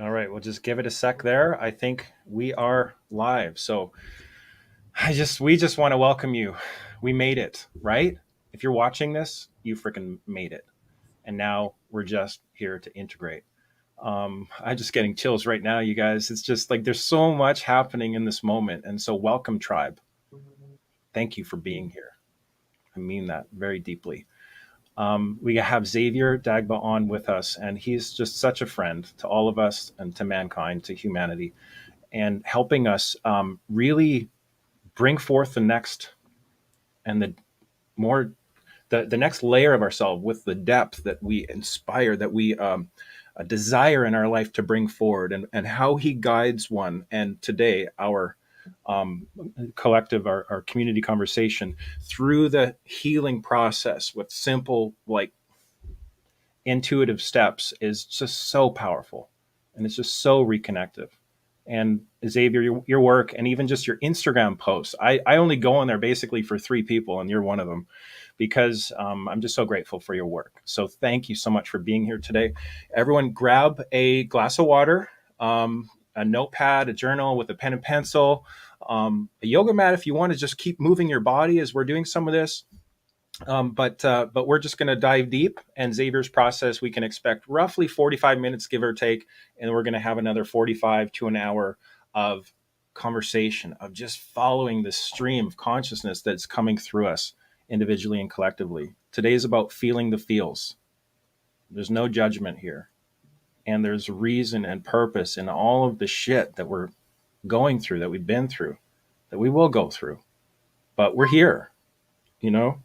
All right, we'll just give it a sec there. I think we are live. So we just want to welcome you. We made it, right? If you're watching this, you freaking made it. And now we're just here to integrate. I'm just getting chills right now, you guys. It's just like there's so much happening in this moment. And so, welcome, tribe. Thank you for being here. I mean that very deeply. We have Xavier Dagba on with us, and he's just such a friend to all of us and to mankind, to humanity, and helping us really bring forth the next and the more the next layer of ourselves with the depth that we inspire, that we desire in our life to bring forward, and how he guides one. And today, our um, collective, our community conversation through the healing process with simple, like intuitive steps is just so powerful, and it's just so reconnective. And Xavier, your work and even just your Instagram posts, I only go on there basically for three people, and you're one of them, because I'm just so grateful for your work. So thank you so much for being here today. Everyone, grab a glass of water, a notepad, a journal with a pen and pencil, a yoga mat if you want to just keep moving your body as we're doing some of this. But we're just going to dive deep. And Xavier's process, we can expect roughly 45 minutes, give or take, and we're going to have another 45 to an hour of conversation, of just following the stream of consciousness that's coming through us individually and collectively. Today is about feeling the feels. There's no judgment here, and there's reason and purpose in all of the shit that we're going through, that we've been through, that we will go through. But we're here, you know.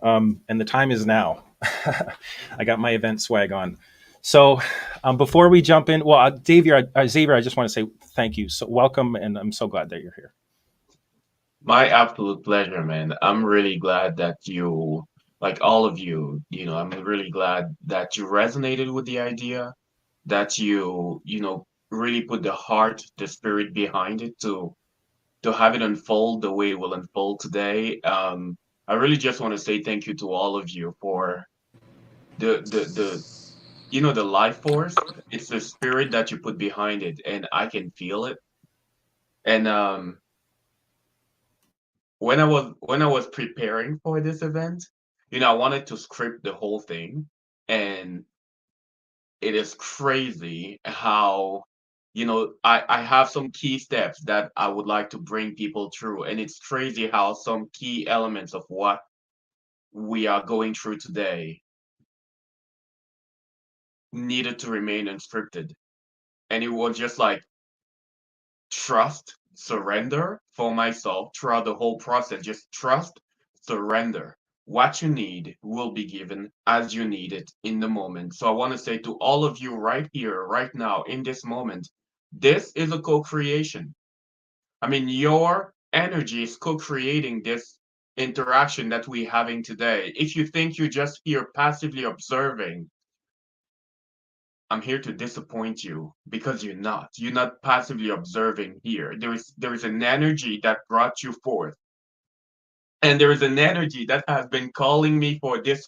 And the time is now. I got my event swag on. So before we jump in, well, Xavier, I just want to say thank you. So welcome, and I'm so glad that you're here. My absolute pleasure, man. I'm really glad that you, like all of you, I'm really glad that you resonated with the idea, that you really put the heart, the spirit behind it to have it unfold the way it will unfold today. I really just want to say thank you to all of you for the life force. It's the spirit that you put behind it, and I can feel it. And when I was preparing for this event, I wanted to script the whole thing, and it is crazy how I have some key steps that I would like to bring people through, and it's crazy how some key elements of what we are going through today needed to remain unscripted. And it was just like trust, surrender for myself throughout the whole process. Just trust, surrender. What you need will be given as you need it in the moment. So I want to say to all of you right here, right now, in this moment, this is a co creation. I mean, your energy is co creating this interaction that we're having today. If you think you're just here passively observing, I'm here to disappoint you because you're not. You're not passively observing here. There is an energy that brought you forth. And there is an energy that has been calling me for this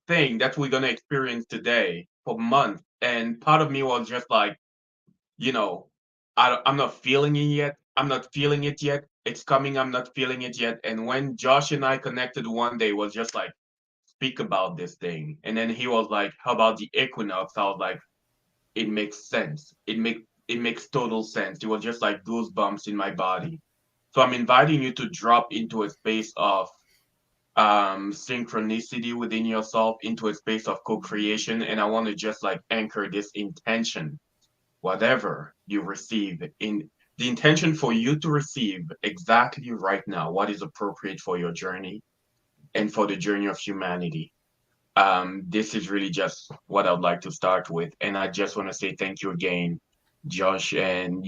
thing that we're gonna experience today for months. And part of me was just like, you know, I'm not feeling it yet. I'm not feeling it yet. It's coming. I'm not feeling it yet. And when Josh and I connected one day, it was just like, speak about this thing. And then he was like, how about the equinox? I was like, it makes sense. It makes total sense. It was just like goosebumps in my body. So I'm inviting you to drop into a space of synchronicity within yourself, into a space of co-creation, and I want to just like anchor this intention, whatever you receive, in the intention for you to receive exactly right now what is appropriate for your journey and for the journey of humanity. This is really just what I'd like to start with. And I just want to say thank you again, Josh, and,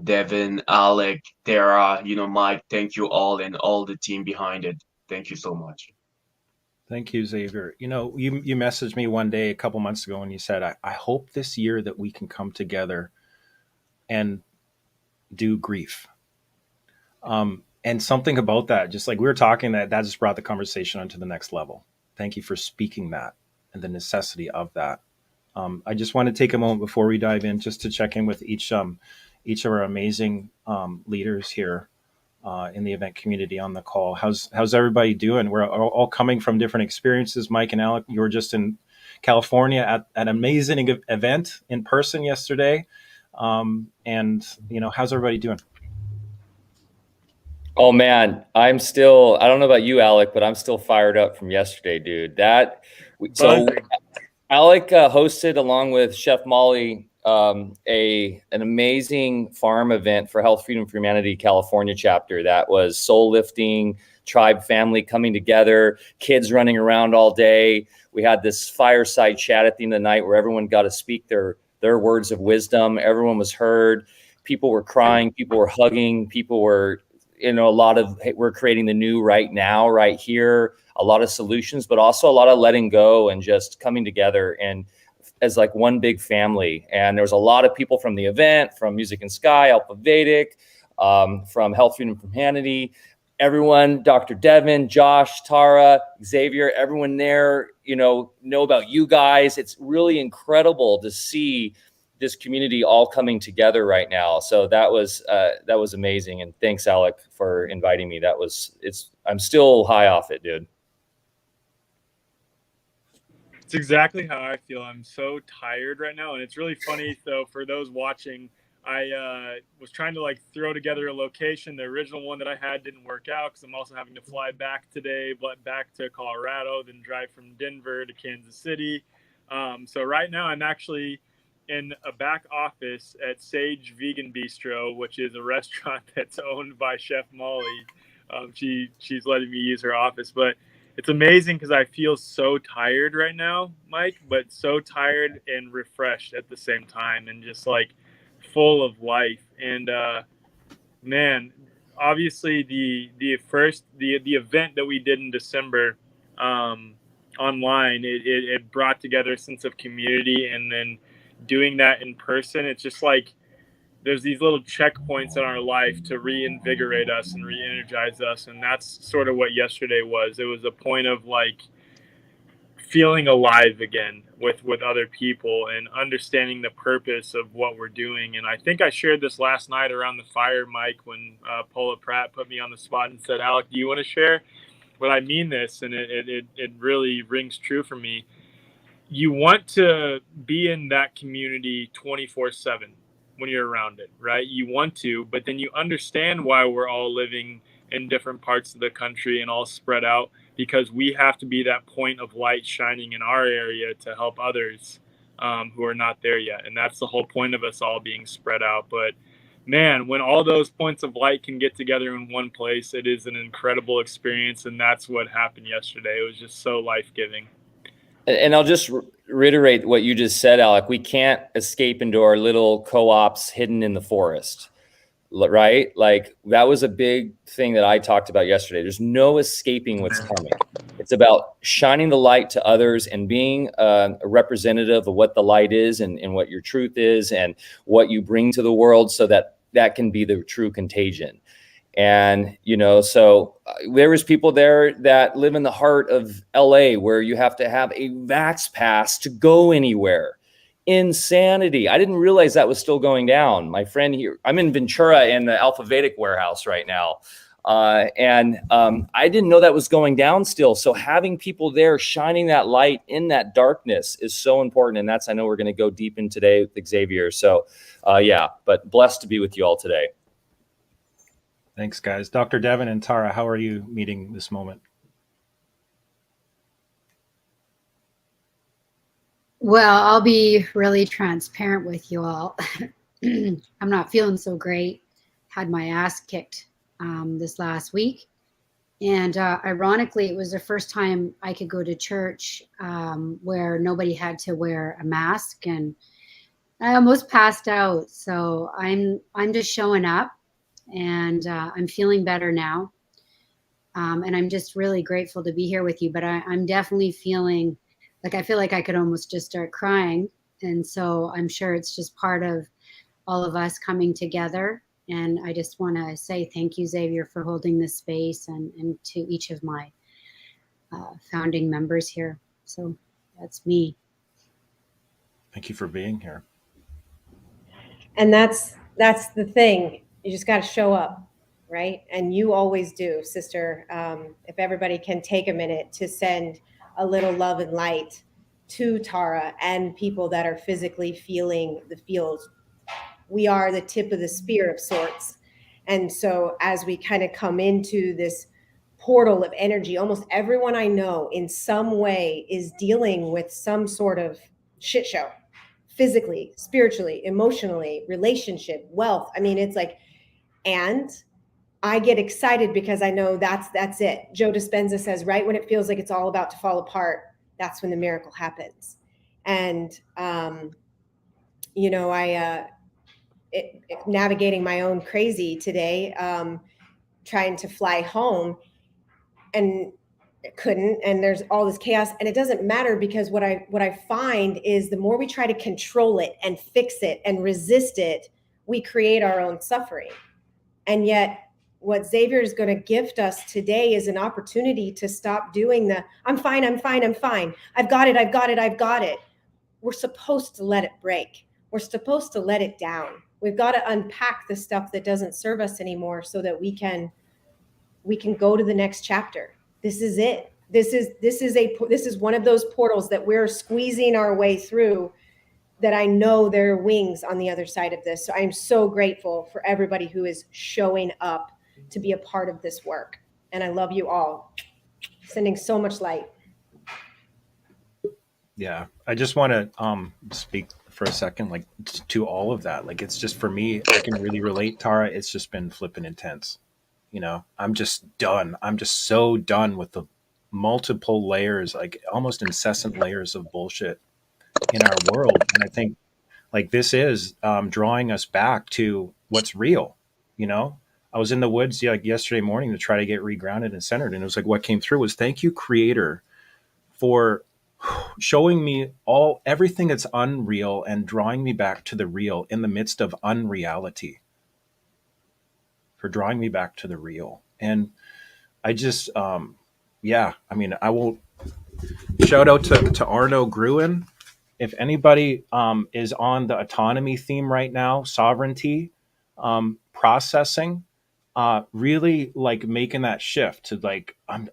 Devin, Alec, Tara, Mike, thank you all and all the team behind it. Thank you so much. Thank you, Xavier. You messaged me one day a couple months ago, and you said, I hope this year that we can come together and do grief. And something about that, just like we were talking, that just brought the conversation onto the next level. Thank you for speaking that and the necessity of that. I just want to take a moment before we dive in just to check in with each of our amazing leaders here in the event community on the call. How's everybody doing? We're all coming from different experiences. Mike and Alec, you were just in California at an amazing event in person yesterday. And how's everybody doing? Oh man, I don't know about you, Alec, but I'm still fired up from yesterday, dude. So Alec hosted along with Chef Molly an amazing farm event for Health Freedom for Humanity California chapter that was soul lifting, tribe family coming together, kids running around all day. We had this fireside chat at the end of the night where everyone got to speak their words of wisdom. Everyone was heard. People were crying. People were hugging. People were, a lot of, hey, we're creating the new right now, right here. A lot of solutions, but also a lot of letting go and just coming together and as like one big family. And there was a lot of people from the event, from Music and Sky, Alpha Vedic, from Health Freedom from Humanity, everyone, Dr. Devin, Josh, Tara, Xavier, everyone there, know about you guys. It's really incredible to see this community all coming together right now. So that was amazing. And thanks, Alec, for inviting me. I'm still high off it, dude. It's exactly how I feel. I'm so tired right now, and it's really funny. So for those watching, I was trying to throw together a location. The original one that I had didn't work out because I'm also having to fly back today, but back to Colorado, then drive from Denver to Kansas City. So right now I'm actually in a back office at Sage Vegan Bistro, which is a restaurant that's owned by Chef Molly. She's letting me use her office, but it's amazing because I feel so tired right now, Mike, but so tired and refreshed at the same time, and just full of life. And man, obviously the event that we did in December online, it brought together a sense of community, and then doing that in person, it's just there's these little checkpoints in our life to reinvigorate us and re-energize us. And that's sort of what yesterday was. It was a point of feeling alive again with other people and understanding the purpose of what we're doing. And I think I shared this last night around the fire, Mike, when Paula Pratt put me on the spot and said, Alec, do you want to share? But I mean this, and it really rings true for me. You want to be in that community 24/7 when you're around it, right? You want to, but then you understand why we're all living in different parts of the country and all spread out, because we have to be that point of light shining in our area to help others who are not there yet. And that's the whole point of us all being spread out. But man, when all those points of light can get together in one place, it is an incredible experience. And that's what happened yesterday. It was just so life-giving. And I'll just reiterate what you just said, Alec. We can't escape into our little co-ops hidden in the forest, right? That was a big thing that I talked about yesterday. There's no escaping what's coming. It's about shining the light to others and being a representative of what the light is and what your truth is and what you bring to the world, so that can be the true contagion. And, so there was people there that live in the heart of LA where you have to have a vax pass to go anywhere. Insanity. I didn't realize that was still going down. My friend here, I'm in Ventura in the Alpha Vedic warehouse right now. And I didn't know that was going down still. So having people there shining that light in that darkness is so important. And I know we're going to go deep in today with Xavier. So but blessed to be with you all today. Thanks, guys. Dr. Devin and Tara, how are you meeting this moment? Well, I'll be really transparent with you all. I'm not feeling so great. Had my ass kicked this last week. And ironically, it was the first time I could go to church where nobody had to wear a mask. And I almost passed out. So I'm just showing up. And I'm feeling better now. And I'm just really grateful to be here with you. But I'm definitely feeling I feel like I could almost just start crying. And so I'm sure it's just part of all of us coming together. And I just want to say thank you, Xavier, for holding this space, and to each of my founding members here. So that's me. Thank you for being here. And that's the thing. You just got to show up, right? And you always do, sister. If everybody can take a minute to send a little love and light to Tara and people that are physically feeling the feels, we are the tip of the spear of sorts. And so as we kind of come into this portal of energy, almost everyone I know in some way is dealing with some sort of shit show, physically, spiritually, emotionally, relationship, wealth. I mean, it's like, and I get excited because I know that's it. Joe Dispenza says, right when it feels like it's all about to fall apart, that's when the miracle happens. And you know, navigating my own crazy today, trying to fly home, and couldn't, and there's all this chaos, and it doesn't matter, because what I find is the more we try to control it and fix it and resist it, we create our own suffering. And yet what Xavier is going to gift us today is an opportunity to stop doing the I'm fine, I'm fine, I'm fine, I've got it, I've got it, I've got it. We're supposed to let it break. We're supposed to let it down. We've got to unpack the stuff that doesn't serve us anymore so that we can go to the next chapter. This is it. This is one of those portals that we're squeezing our way through, that I know there are wings on the other side of this. So I'm so grateful for everybody who is showing up to be a part of this work. And I love you all. Sending so much light. Yeah, I just want to speak for a second, like to all of that. Like, it's just, for me, I can really relate, Tara. It's just been flipping intense. You know, I'm just done. I'm just so done with the multiple layers, like almost incessant layers of bullshit in our world. And I think, like, this is drawing us back to what's real. You know, I was in the woods, like, yesterday morning to try to get regrounded and centered, and it was like, what came through was, thank you, Creator, for showing me everything that's unreal and drawing me back to the real in the midst of unreality, for drawing me back to the real. And I just yeah, I mean, I will shout out to Arno Gruen. If anybody is on the autonomy theme right now, sovereignty, processing, really, like, making that shift to, like, I'm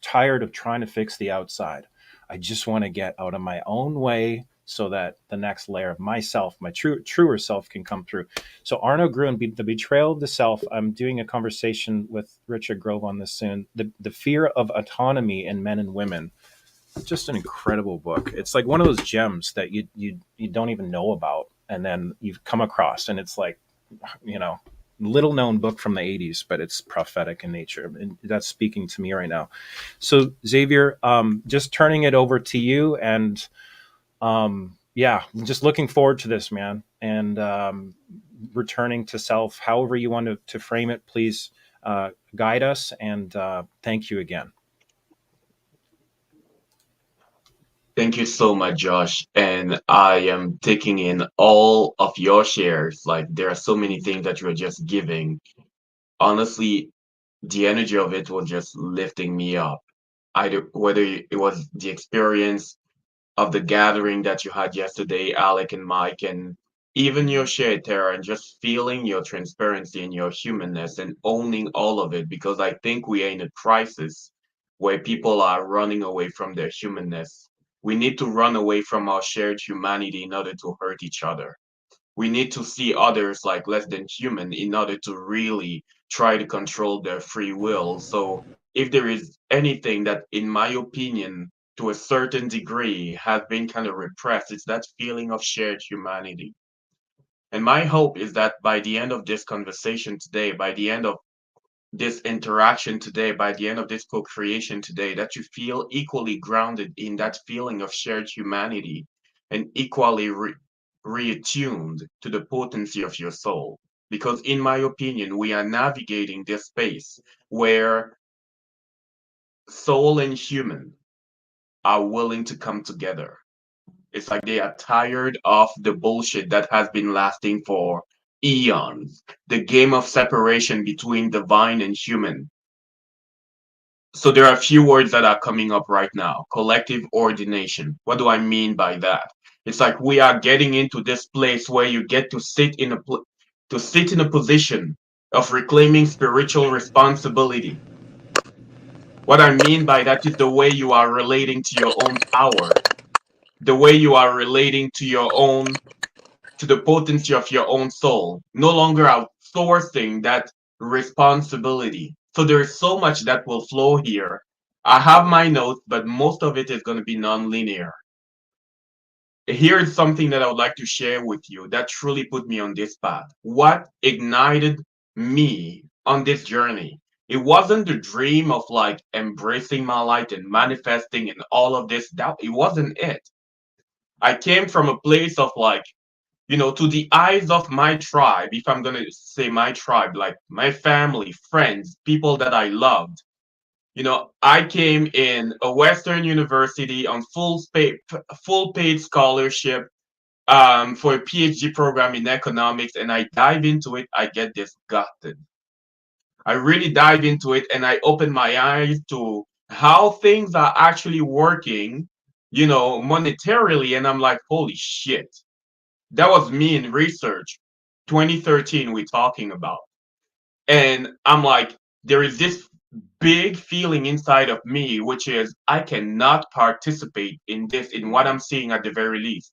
tired of trying to fix the outside. I just want to get out of my own way so that the next layer of myself, my truer self, can come through. So Arno Gruen, The Betrayal of the Self. I'm doing a conversation with Richard Grove on this soon. The Fear of Autonomy in Men and Women. Just an incredible book. It's like one of those gems that you don't even know about, and then you've come across, and it's like, you know, little known book from the 80s, but it's prophetic in nature, and that's speaking to me right now. So Xavier, just turning it over to you, and yeah, just looking forward to this, man, and returning to self, however you want to frame it. Please guide us, and thank you again. Thank you so much, Josh. And I am taking in all of your shares. Like, there are so many things that you're just giving. Honestly, the energy of it was just lifting me up. Either whether it was the experience of the gathering that you had yesterday, Alec and Mike, and even your share, Tara, and just feeling your transparency and your humanness and owning all of it, because I think we are in a crisis where people are running away from their humanness. We need to run away from our shared humanity in order to hurt each other. We need to see others like less than human in order to really try to control their free will. So if there is anything that, in my opinion, to a certain degree has been kind of repressed, it's that feeling of shared humanity. And my hope is that by the end of this conversation today, by the end of this interaction today, by the end of this co-creation today, that you feel equally grounded in that feeling of shared humanity and equally reattuned to the potency of your soul. Because in my opinion, we are navigating this space where soul and human are willing to come together. It's like they are tired of the bullshit that has been lasting for eons. The game of separation between divine and human. So there are a few words that are coming up right now. Collective ordination. What do I mean by that? It's like we are getting into this place where you get to sit in a position of reclaiming spiritual responsibility. What I mean by that is the way you are relating to your own power, the way you are relating to to the potency of your own soul, no longer outsourcing that responsibility. So there is so much that will flow here. I have my notes, but most of it is going to be non-linear. Here's something that I would like to share with you that truly put me on this path. What ignited me on this journey? It wasn't the dream of like embracing my light and manifesting and all of this. That it wasn't it. I came from a place of like, to the eyes of my tribe, if I'm going to say my tribe, like my family, friends, people that I loved. I came in a Western university on full paid scholarship for a PhD program in economics, and I dive into it. I get disgusted. I really dive into it, and I open my eyes to how things are actually working, monetarily, and I'm like, holy shit. That was me in research, 2013 we're talking about. And I'm like, there is this big feeling inside of me, which is I cannot participate in this, in what I'm seeing at the very least.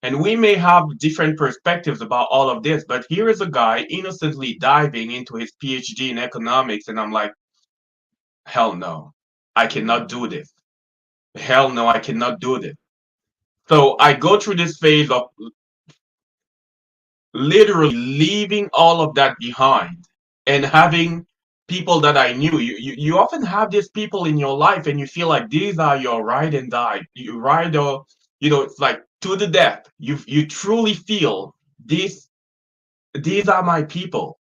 And we may have different perspectives about all of this, but here is a guy innocently diving into his PhD in economics, and I'm like, hell no, I cannot do this. Hell no, I cannot do this. So I go through this phase of literally leaving all of that behind and having people that I knew. You often have these people in your life and you feel like these are your ride and die. You ride or it's like to the death. You truly feel these are my people.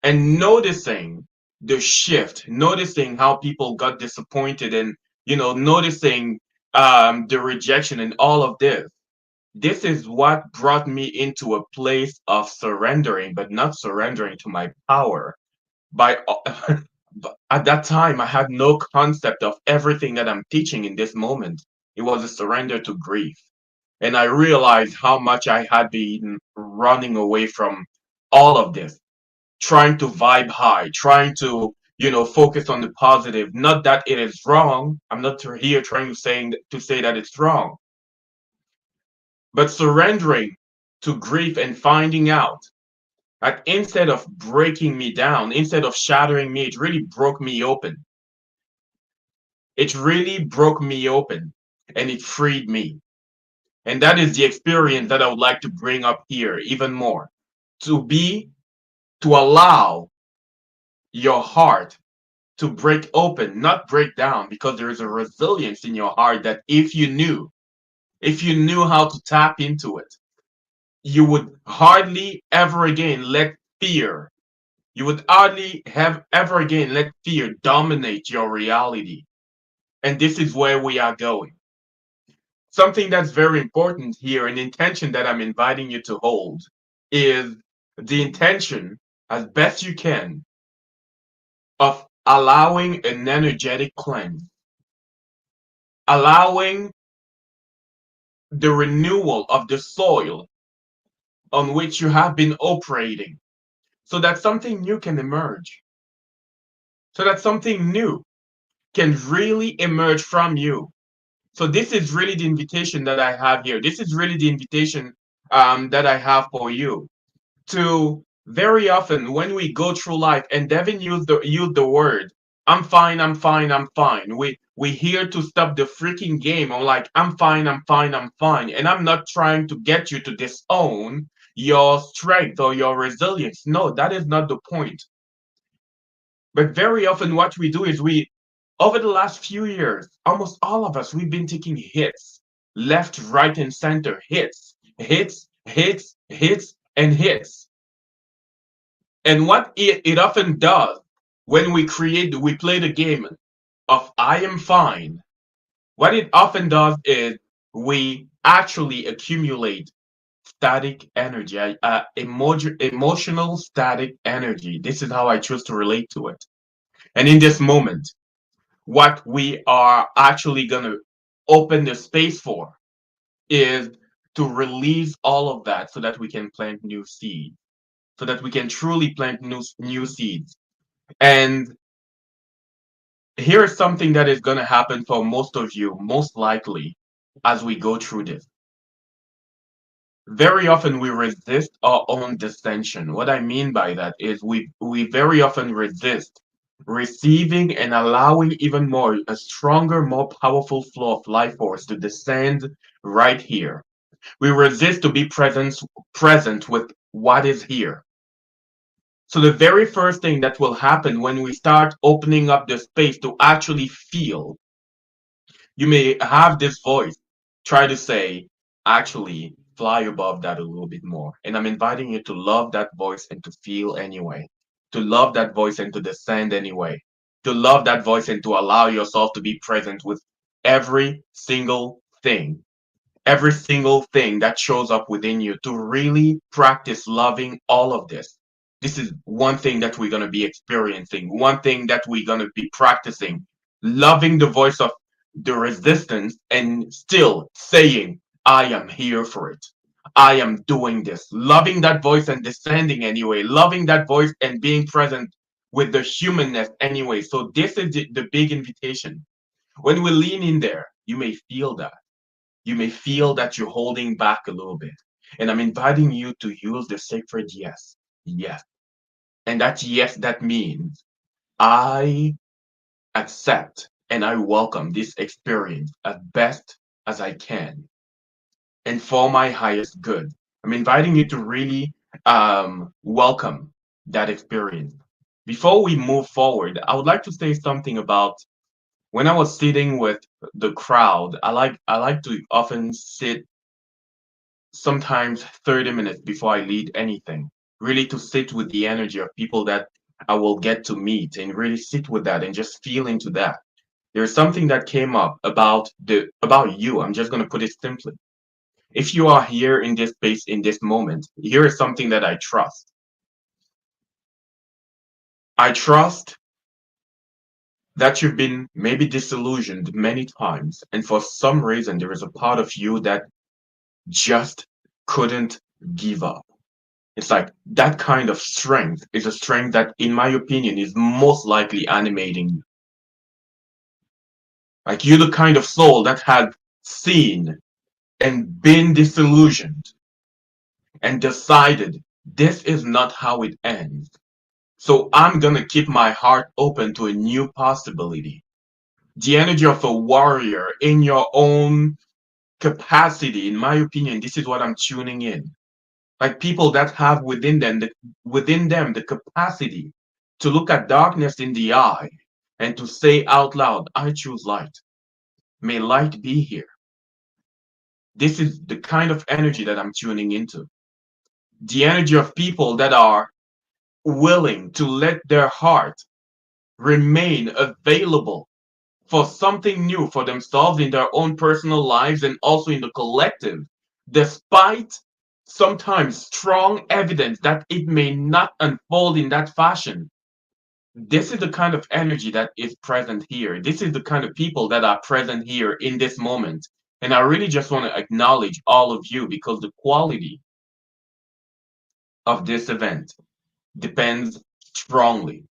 And noticing the shift, noticing how people got disappointed and noticing the rejection and all of this is what brought me into a place of surrendering, but not surrendering to my power. By at that time, I had no concept of everything that I'm teaching in this moment. It was a surrender to grief, and I realized how much I had been running away from all of this, trying to vibe high, trying to focus on the positive. Not that it is wrong. I'm not here trying to say that it's wrong, but surrendering to grief and finding out that instead of breaking me down, instead of shattering me, it really broke me open. It really broke me open and it freed me. And that is the experience that I would like to bring up here even more. To allow your heart to break open, not break down, because there is a resilience in your heart that if you knew how to tap into it, you would hardly ever again let fear, you would hardly have ever again let fear dominate your reality. And this is where we are going. Something that's very important here, an intention that I'm inviting you to hold, is the intention, as best you can, of allowing an energetic cleanse, allowing the renewal of the soil on which you have been operating, so that something new can emerge, so that something new can really emerge from you. So this is really the invitation that I have here. This is really the invitation that I have for you to very often when we go through life, and Devin used the word, I'm fine, I'm fine, I'm fine. We here to stop the freaking game. I'm like, I'm fine, I'm fine, I'm fine. And I'm not trying to get you to disown your strength or your resilience. No, that is not the point. But very often what we do is over the last few years, almost all of us, we've been taking hits, left, right, and center, hits, hits, hits, hits, and hits. And what it often does when we play the game of I am fine, what it often does is we actually accumulate static energy, emotional static energy. This is how I choose to relate to it. And in this moment, what we are actually going to open the space for is to release all of that so that we can plant new seeds, so that we can truly plant new seeds. And here's something that is going to happen for most of you, most likely, as we go through this. Very often we resist our own dissension. What I mean by that is we very often resist receiving and allowing even more a stronger, more powerful flow of life force to descend right here. We resist to be present with what is here. So the very first thing that will happen when we start opening up the space to actually feel, you may have this voice try to say, actually, fly above that a little bit more. And I'm inviting you to love that voice and to feel anyway, to love that voice and to descend anyway, to love that voice and to allow yourself to be present with every single thing that shows up within you, to really practice loving all of this. This is one thing that we're going to be experiencing, one thing that we're going to be practicing, loving the voice of the resistance and still saying, I am here for it. I am doing this. Loving that voice and descending anyway, loving that voice and being present with the humanness anyway. So, this is the big invitation. When we lean in there, you may feel that. You may feel that you're holding back a little bit. And I'm inviting you to use the sacred yes. Yes. And that yes, that means I accept and I welcome this experience as best as I can and for my highest good. I'm inviting you to really welcome that experience. Before we move forward, I would like to say something about when I was sitting with the crowd. I like to often sit sometimes 30 minutes before I lead anything, really to sit with the energy of people that I will get to meet and really sit with that and just feel into that. There's something that came up about you. I'm just going to put it simply. If you are here in this space in this moment, here is something that I trust. I trust that you've been maybe disillusioned many times, and for some reason there is a part of you that just couldn't give up. It's like that kind of strength is a strength that, in my opinion, is most likely animating you. Like you're the kind of soul that had seen and been disillusioned and decided this is not how it ends. So I'm gonna keep my heart open to a new possibility. The energy of a warrior in your own capacity, in my opinion, this is what I'm tuning in. Like people that have within them the capacity to look at darkness in the eye and to say out loud, I choose light. May light be here. This is the kind of energy that I'm tuning into. The energy of people that are willing to let their heart remain available for something new for themselves in their own personal lives and also in the collective, despite sometimes strong evidence that it may not unfold in that fashion. This is the kind of energy that is present here. This is the kind of people that are present here in this moment. And I really just want to acknowledge all of you because the quality of this event depends strongly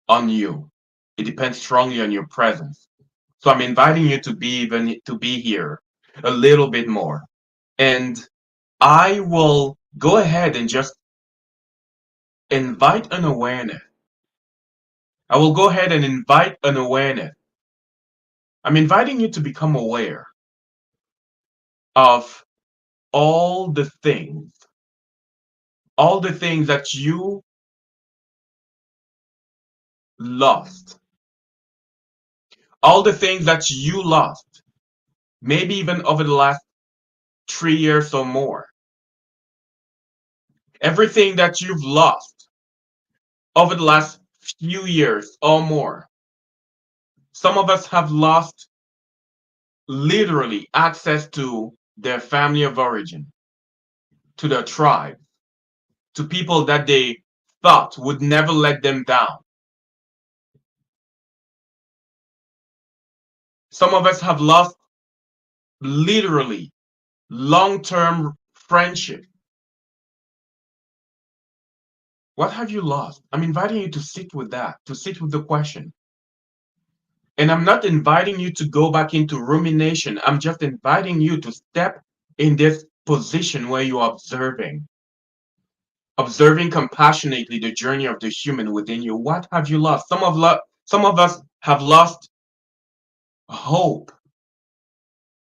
on you. It depends strongly on your presence. So I'm inviting you to be here a little bit more. And I will go ahead and just invite an awareness. I will go ahead and invite an awareness. I'm inviting you to become aware of all the things, all the things that you lost, all the things that you lost, maybe even over the last 3 years or more. Everything that you've lost over the last few years or more. Some of us have lost literally access to their family of origin, to their tribe, to people that they thought would never let them down. Some of us have lost literally long-term friendship. What have you lost? I'm inviting you to sit with that, to sit with the question. And I'm not inviting you to go back into rumination. I'm just inviting you to step in this position where you're observing compassionately the journey of the human within you. What have you lost? Some of us have lost hope.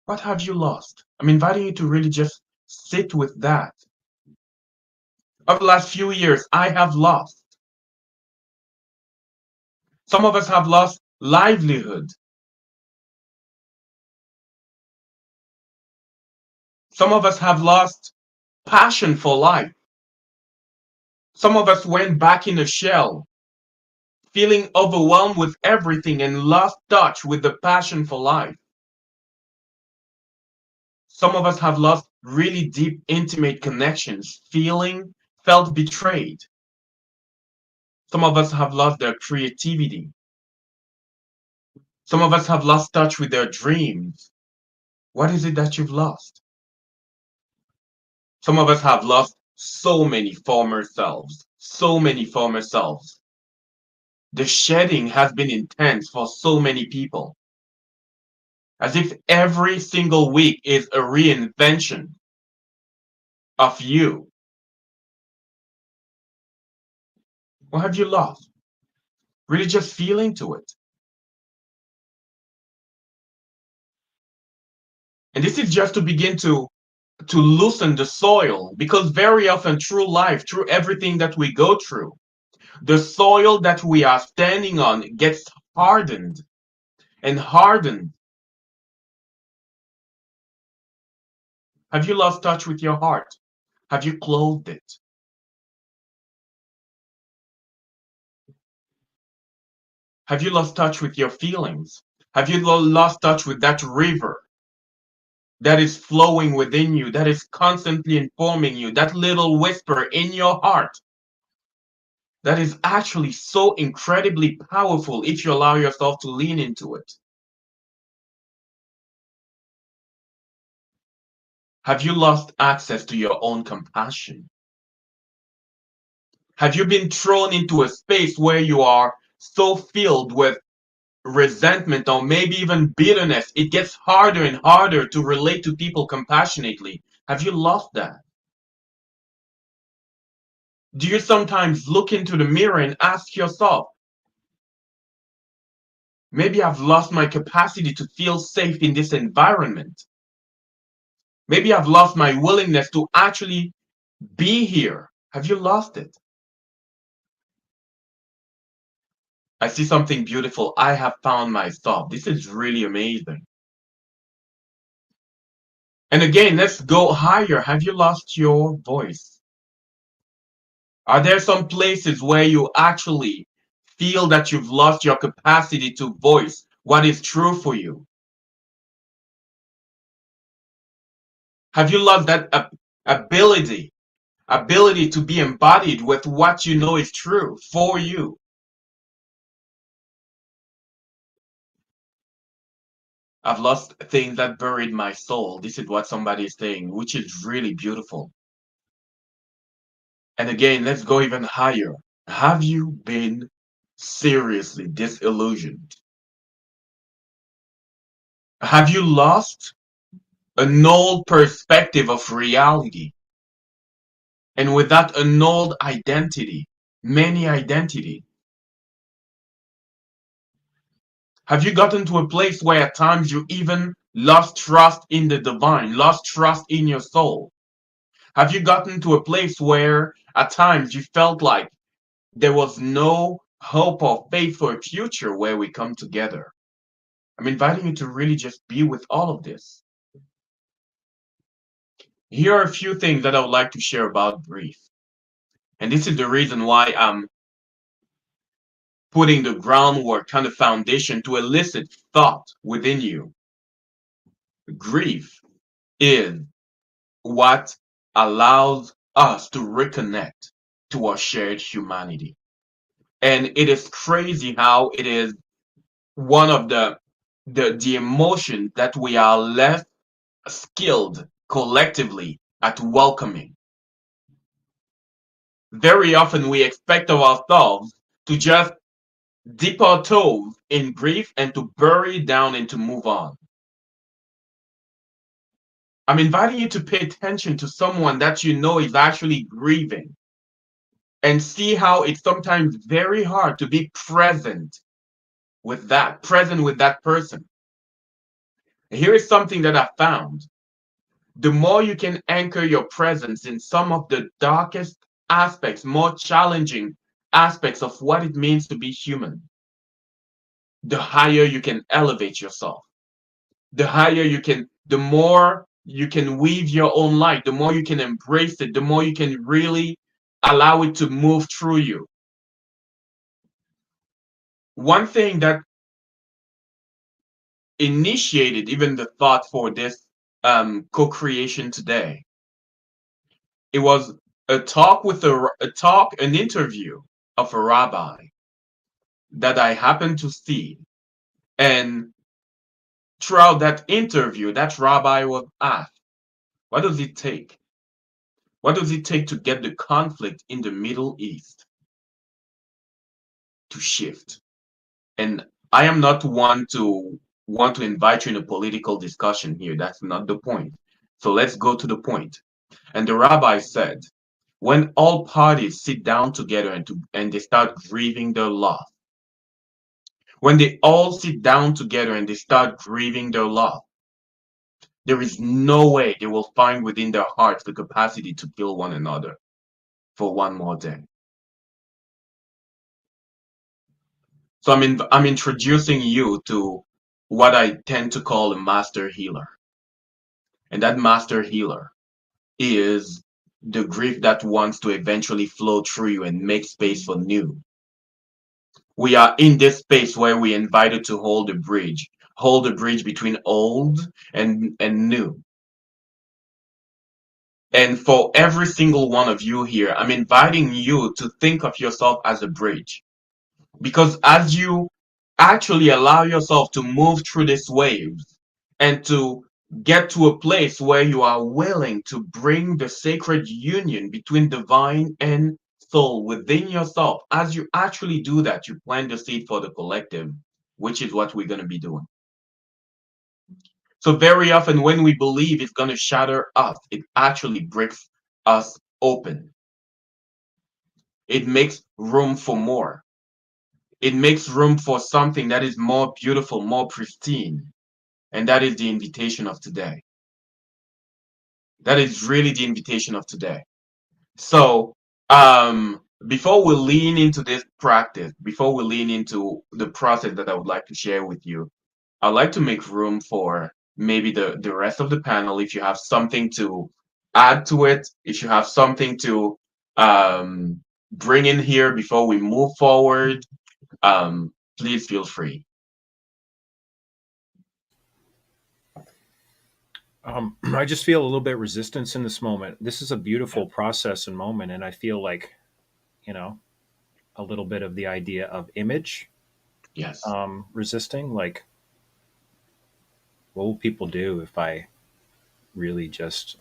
What have you lost? I'm inviting you to really just sit with that. Over the last few years, I have lost. Some of us have lost livelihood. Some of us have lost passion for life. Some of us went back in a shell, feeling overwhelmed with everything and lost touch with the passion for life. Some of us have lost really deep, intimate connections, felt betrayed. Some of us have lost their creativity. Some of us have lost touch with their dreams. What is it that you've lost? Some of us have lost so many former selves, so many former selves. The shedding has been intense for so many people, as if every single week is a reinvention of you. What have you lost? Really just feel into it. And this is just to begin to loosen the soil, because very often through life, through everything that we go through, the soil that we are standing on gets hardened and hardened. Have you lost touch with your heart? Have you clothed it? Have you lost touch with your feelings? Have you lost touch with that river that is flowing within you, that is constantly informing you, that little whisper in your heart that is actually so incredibly powerful if you allow yourself to lean into it? Have you lost access to your own compassion? Have you been thrown into a space where you are so filled with resentment or maybe even bitterness? It gets harder and harder to relate to people compassionately. Have you lost that? Do you sometimes look into the mirror and ask yourself, maybe I've lost my capacity to feel safe in this environment? Maybe I've lost my willingness to actually be here. Have you lost it? I see something beautiful. I have found myself. This is really amazing. And again, let's go higher. Have you lost your voice? Are there some places where you actually feel that you've lost your capacity to voice what is true for you? Have you lost that ability to be embodied with what you know is true for you? I've lost things that buried my soul. This is what somebody is saying, which is really beautiful. And again, let's go even higher. Have you been seriously disillusioned? Have you lost an old perspective of reality? And with that, an old identity, many identity. Have you gotten to a place where at times you even lost trust in the divine, lost trust in your soul? Have you gotten to a place where at times you felt like there was no hope or faith for a future where we come together? I'm inviting you to really just be with all of this. Here are a few things that I would like to share about grief. And this is the reason why I'm putting the groundwork, kind of foundation to elicit thought within you. Grief is what allows us to reconnect to our shared humanity. And it is crazy how it is one of the emotions that we are less skilled collectively at welcoming. Very often we expect of ourselves to just dip our toes in grief and to bury down and to move on. I'm inviting you to pay attention to someone that you know is actually grieving and see how it's sometimes very hard to be present with that person. Here is something that I found. The more you can anchor your presence in some of the darkest aspects, more challenging aspects of what it means to be human, the higher you can elevate yourself. The more you can weave your own light, the more you can embrace it, the more you can really allow it to move through you. One thing that initiated even the thought for this co-creation today, it was an interview of a rabbi that I happened to see. And throughout that interview, that rabbi was asked, what does it take? What does it take to get the conflict in the Middle East to shift? And I am not one to want to invite you in a political discussion here. That's not the point. So let's go to the point. And the rabbi said, when all parties sit down together and they start grieving their loss, when they all sit down together and they start grieving their loss, there is no way they will find within their hearts the capacity to kill one another for one more day. So I'm introducing you to what I tend to call a master healer. And that master healer is the grief that wants to eventually flow through you and make space for new. We are in this space where we're invited to hold the bridge between old and new. And for every single one of you here, I'm inviting you to think of yourself as a bridge. Because as you actually allow yourself to move through these waves and to get to a place where you are willing to bring the sacred union between divine and soul within yourself, as you actually do that, you plant the seed for the collective, which is what we're going to be doing. So very often when we believe it's going to shatter us, it actually breaks us open. It makes room for more. It makes room for something that is more beautiful, more pristine. And that is the invitation of today. That is really the invitation of today. So, before we lean into this practice, before we lean into the process that I would like to share with you, I'd like to make room for maybe the rest of the panel. If you have something to add to it, if you have something to bring in here before we move forward, please feel free. I just feel a little bit resistance in this moment. This is a beautiful process and moment, and I feel like, a little bit of the idea of image Yes. resisting. Like, what will people do if I really just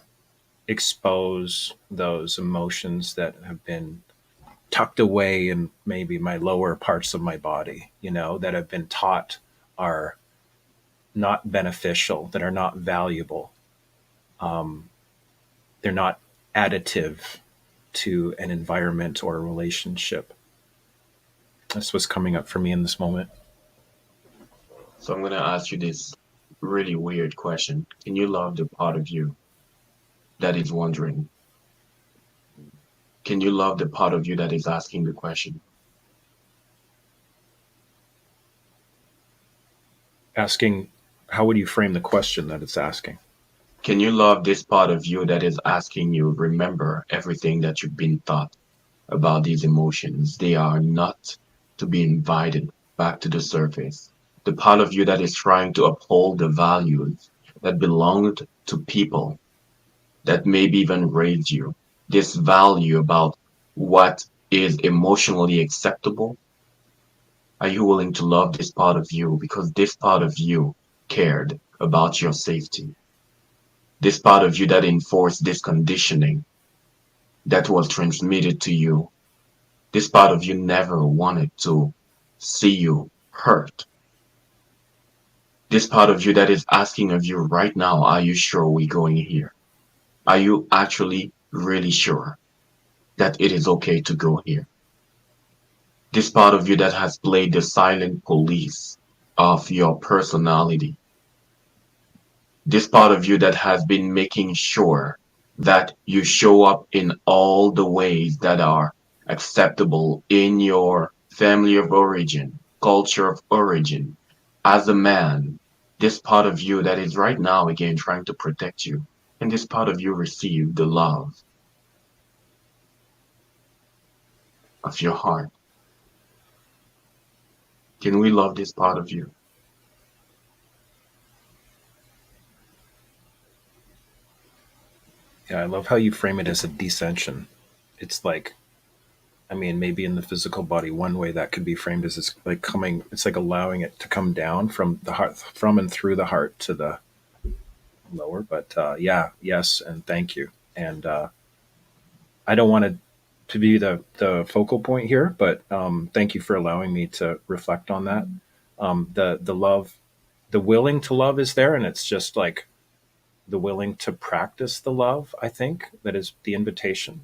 expose those emotions that have been tucked away in maybe my lower parts of my body, that have been taught are not beneficial, that are not valuable. They're not additive to an environment or a relationship. That's what's coming up for me in this moment. So I'm going to ask you this really weird question. Can you love the part of you that is wondering? Can you love the part of you that is asking the question? Asking, how would you frame the question that it's asking? Can you love this part of you that is asking you, remember everything that you've been taught about these emotions? They are not to be invited back to the surface. The part of you that is trying to uphold the values that belonged to people that maybe even raised you. This value about what is emotionally acceptable. Are you willing to love this part of you because this part of you cared about your safety? this part of you that enforced this conditioning that was transmitted to you, this part of you never wanted to see you hurt. This part of you that is asking of you right now, are you sure we're going here? Are you actually really sure that it is okay to go here? This part of you that has played the silent police of your personality. This part of you that has been making sure that you show up in all the ways that are acceptable in your family of origin, culture of origin, as a man. This part of you that is right now again trying to protect you, and this part of you receive the love of your heart. Can we love this part of you? Yeah, I love how you frame it as a descension. It's like, I mean, maybe in the physical body, one way that could be framed as it's like coming, it's like allowing it to come down from the heart, from and through the heart to the lower. But yeah, yes, and thank you. And I don't want to be the focal point here, but thank you for allowing me to reflect on that. The love, the willing to love is there, and it's just like the willing to practice the love. I think that is the invitation.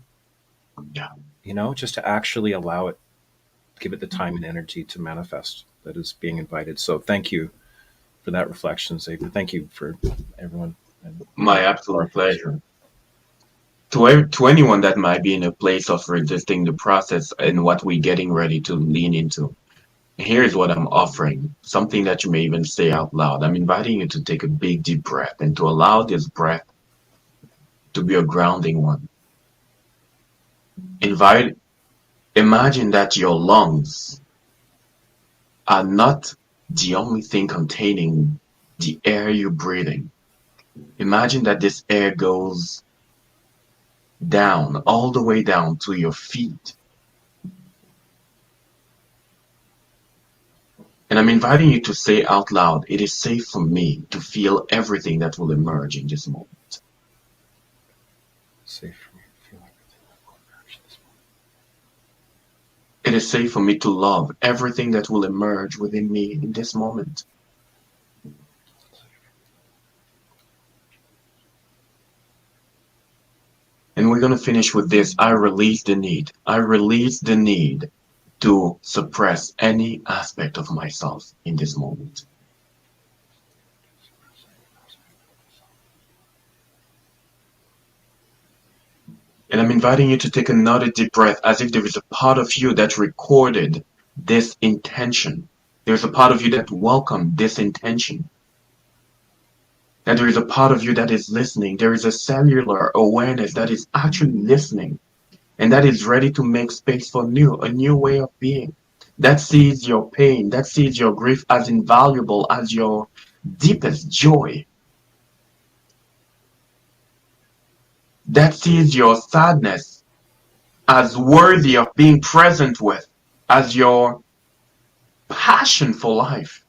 Yeah. You know, just to actually allow it, give it the time and energy to manifest. That is being invited. So thank you for that reflection, Xavier. Thank you for everyone. And My absolute pleasure. To anyone that might be in a place of resisting the process and what we're getting ready to lean into, here's what I'm offering, something that you may even say out loud. I'm inviting you to take a big, deep breath and to allow this breath to be a grounding one. Imagine that your lungs are not the only thing containing the air you're breathing. Imagine that this air goes down, all the way down to your feet. And I'm inviting you to say out loud, it is safe for me to feel everything that will emerge in this moment. safe for me to feel everything that will emerge in this moment. It is safe for me to love everything that will emerge within me in this moment. And we're going to finish with this. I release the need. I release the need to suppress any aspect of myself in this moment. And I'm inviting you to take another deep breath as if there is a part of you that recorded this intention. There's a part of you that welcomed this intention. And there is a part of you that is listening. There is a cellular awareness that is actually listening and that is ready to make space for a new way of being. That sees your pain, that sees your grief as invaluable as your deepest joy. That sees your sadness as worthy of being present with, as your passion for life.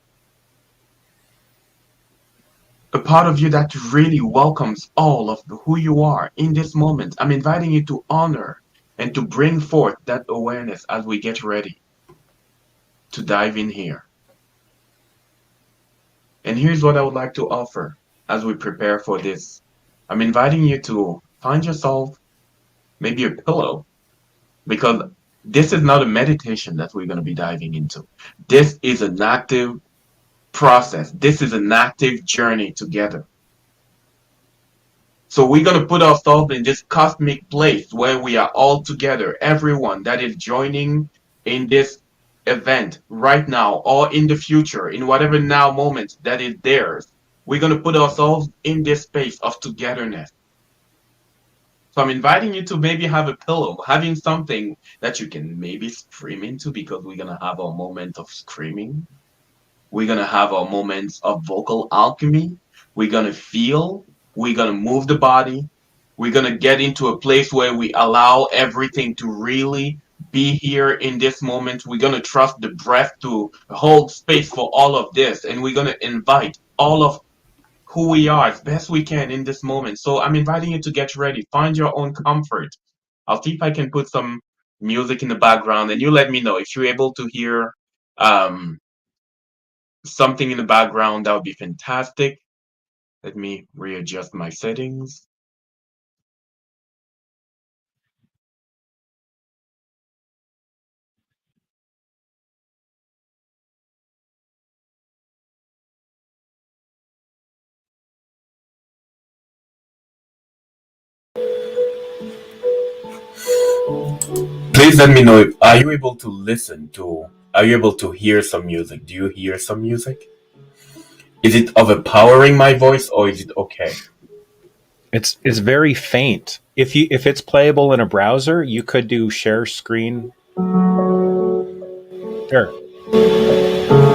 A part of you that really welcomes all of who you are in this moment. I'm inviting you to honor and to bring forth that awareness as we get ready to dive in here. And here's what I would like to offer as we prepare for this. I'm inviting you to find yourself maybe a pillow, because this is not a meditation that we're going to be diving into. This is an active process. This is an active journey together. So we're going to put ourselves in this cosmic place where we are all together, everyone that is joining in this event right now or in the future, in whatever now moment that is theirs. We're going to put ourselves in this space of togetherness. So I'm inviting you to maybe have a pillow, having something that you can maybe scream into, because we're going to have our moment of screaming. We're going to have our moments of vocal alchemy. We're going to feel. We're going to move the body. We're going to get into a place where we allow everything to really be here in this moment. We're going to trust the breath to hold space for all of this. And we're going to invite all of who we are as best we can in this moment. So I'm inviting you to get ready. Find your own comfort. I'll see if I can put some music in the background, and you let me know if you're able to hear um, something in the background. That would be fantastic. Let me readjust my settings. Please let me know. Are you able to listen to? Are you able to hear some music? Do you hear some music? Is it overpowering my voice, or is it okay? It's very faint. If it's playable in a browser, you could do share screen. There,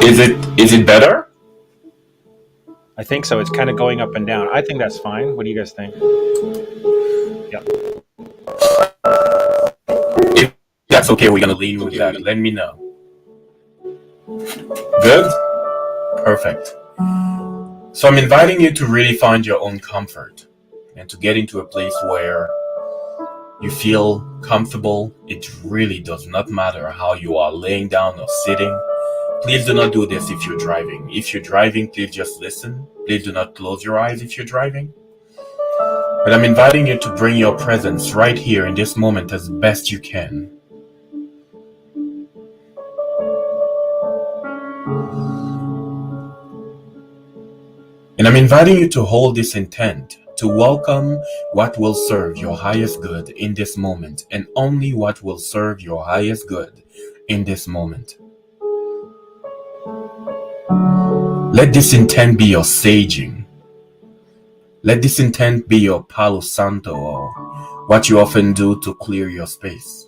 Is it better? I think so. It's kind of going up and down. I think that's fine. What do you guys think? Yeah. If that's okay, we're gonna lean with that. Let me know. Good? Perfect. So I'm inviting you to really find your own comfort and to get into a place where you feel comfortable. It really does not matter how you are laying down or sitting. Please do not do this if you're driving. If you're driving, please just listen. Please do not close your eyes if you're driving. But I'm inviting you to bring your presence right here in this moment as best you can. And I'm inviting you to hold this intent, to welcome what will serve your highest good in this moment, and only what will serve your highest good in this moment. Let this intent be your saging. Let this intent be your Palo Santo, or what you often do to clear your space.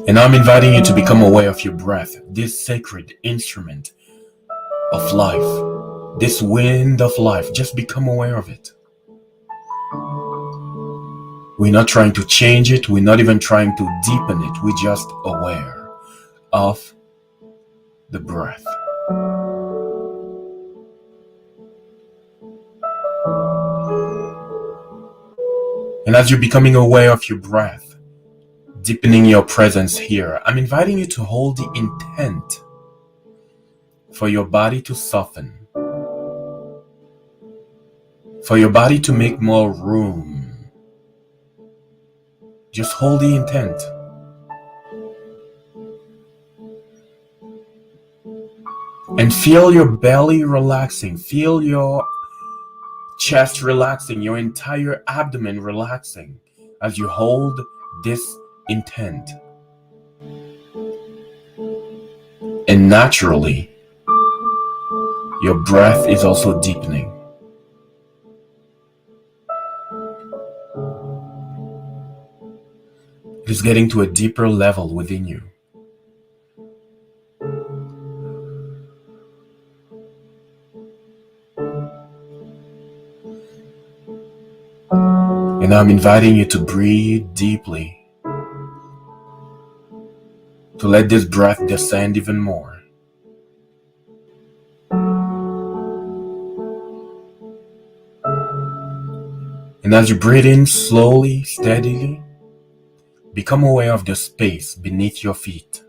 And I'm inviting you to become aware of your breath, this sacred instrument of life, this wind of life. Just become aware of it. We're not trying to change it. We're not even trying to deepen it. We're just aware of the breath. And as you're becoming aware of your breath, deepening your presence here, I'm inviting you to hold the intent for your body to soften, for your body to make more room. Just hold the intent. And feel your belly relaxing. Feel your chest relaxing, your entire abdomen relaxing as you hold this intent. And naturally, your breath is also deepening. It is getting to a deeper level within you. And I'm inviting you to breathe deeply, to let this breath descend even more. And as you breathe in slowly, steadily, become aware of the space beneath your feet.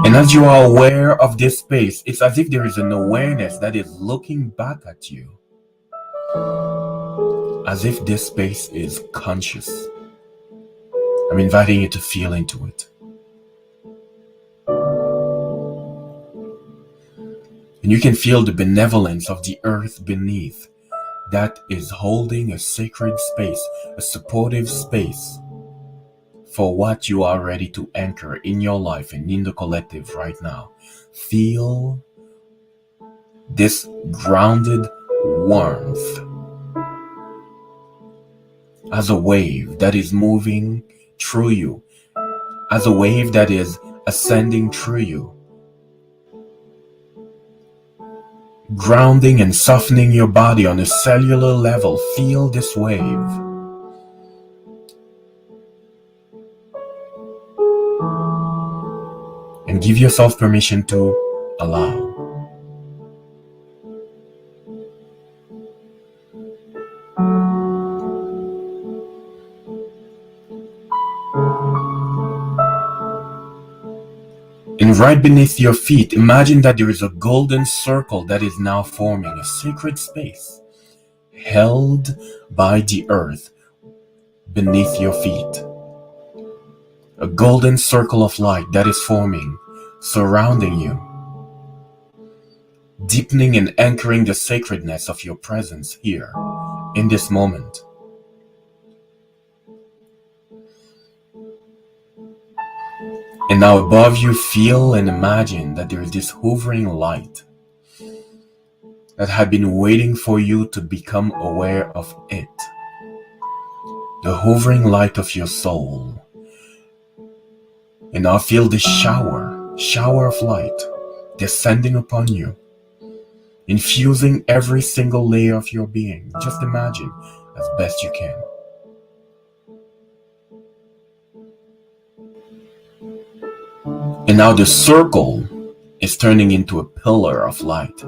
And as you are aware of this space, it's as if there is an awareness that is looking back at you. As if this space is conscious. I'm inviting you to feel into it. And you can feel the benevolence of the earth beneath that is holding a sacred space, a supportive space for what you are ready to anchor in your life and in the collective right now. Feel this grounded warmth as a wave that is moving through you, as a wave that is ascending through you, grounding and softening your body on a cellular level. Feel this wave. and give yourself permission to allow. And right beneath your feet, imagine that there is a golden circle that is now forming a sacred space held by the earth beneath your feet. A golden circle of light that is forming, surrounding you, deepening and anchoring the sacredness of your presence here in this moment. And now above you, feel and imagine that there is this hovering light that had been waiting for you to become aware of it. The hovering light of your soul. And now feel this shower of light descending upon you, infusing every single layer of your being. Just imagine as best you can. And now the circle is turning into a pillar of light,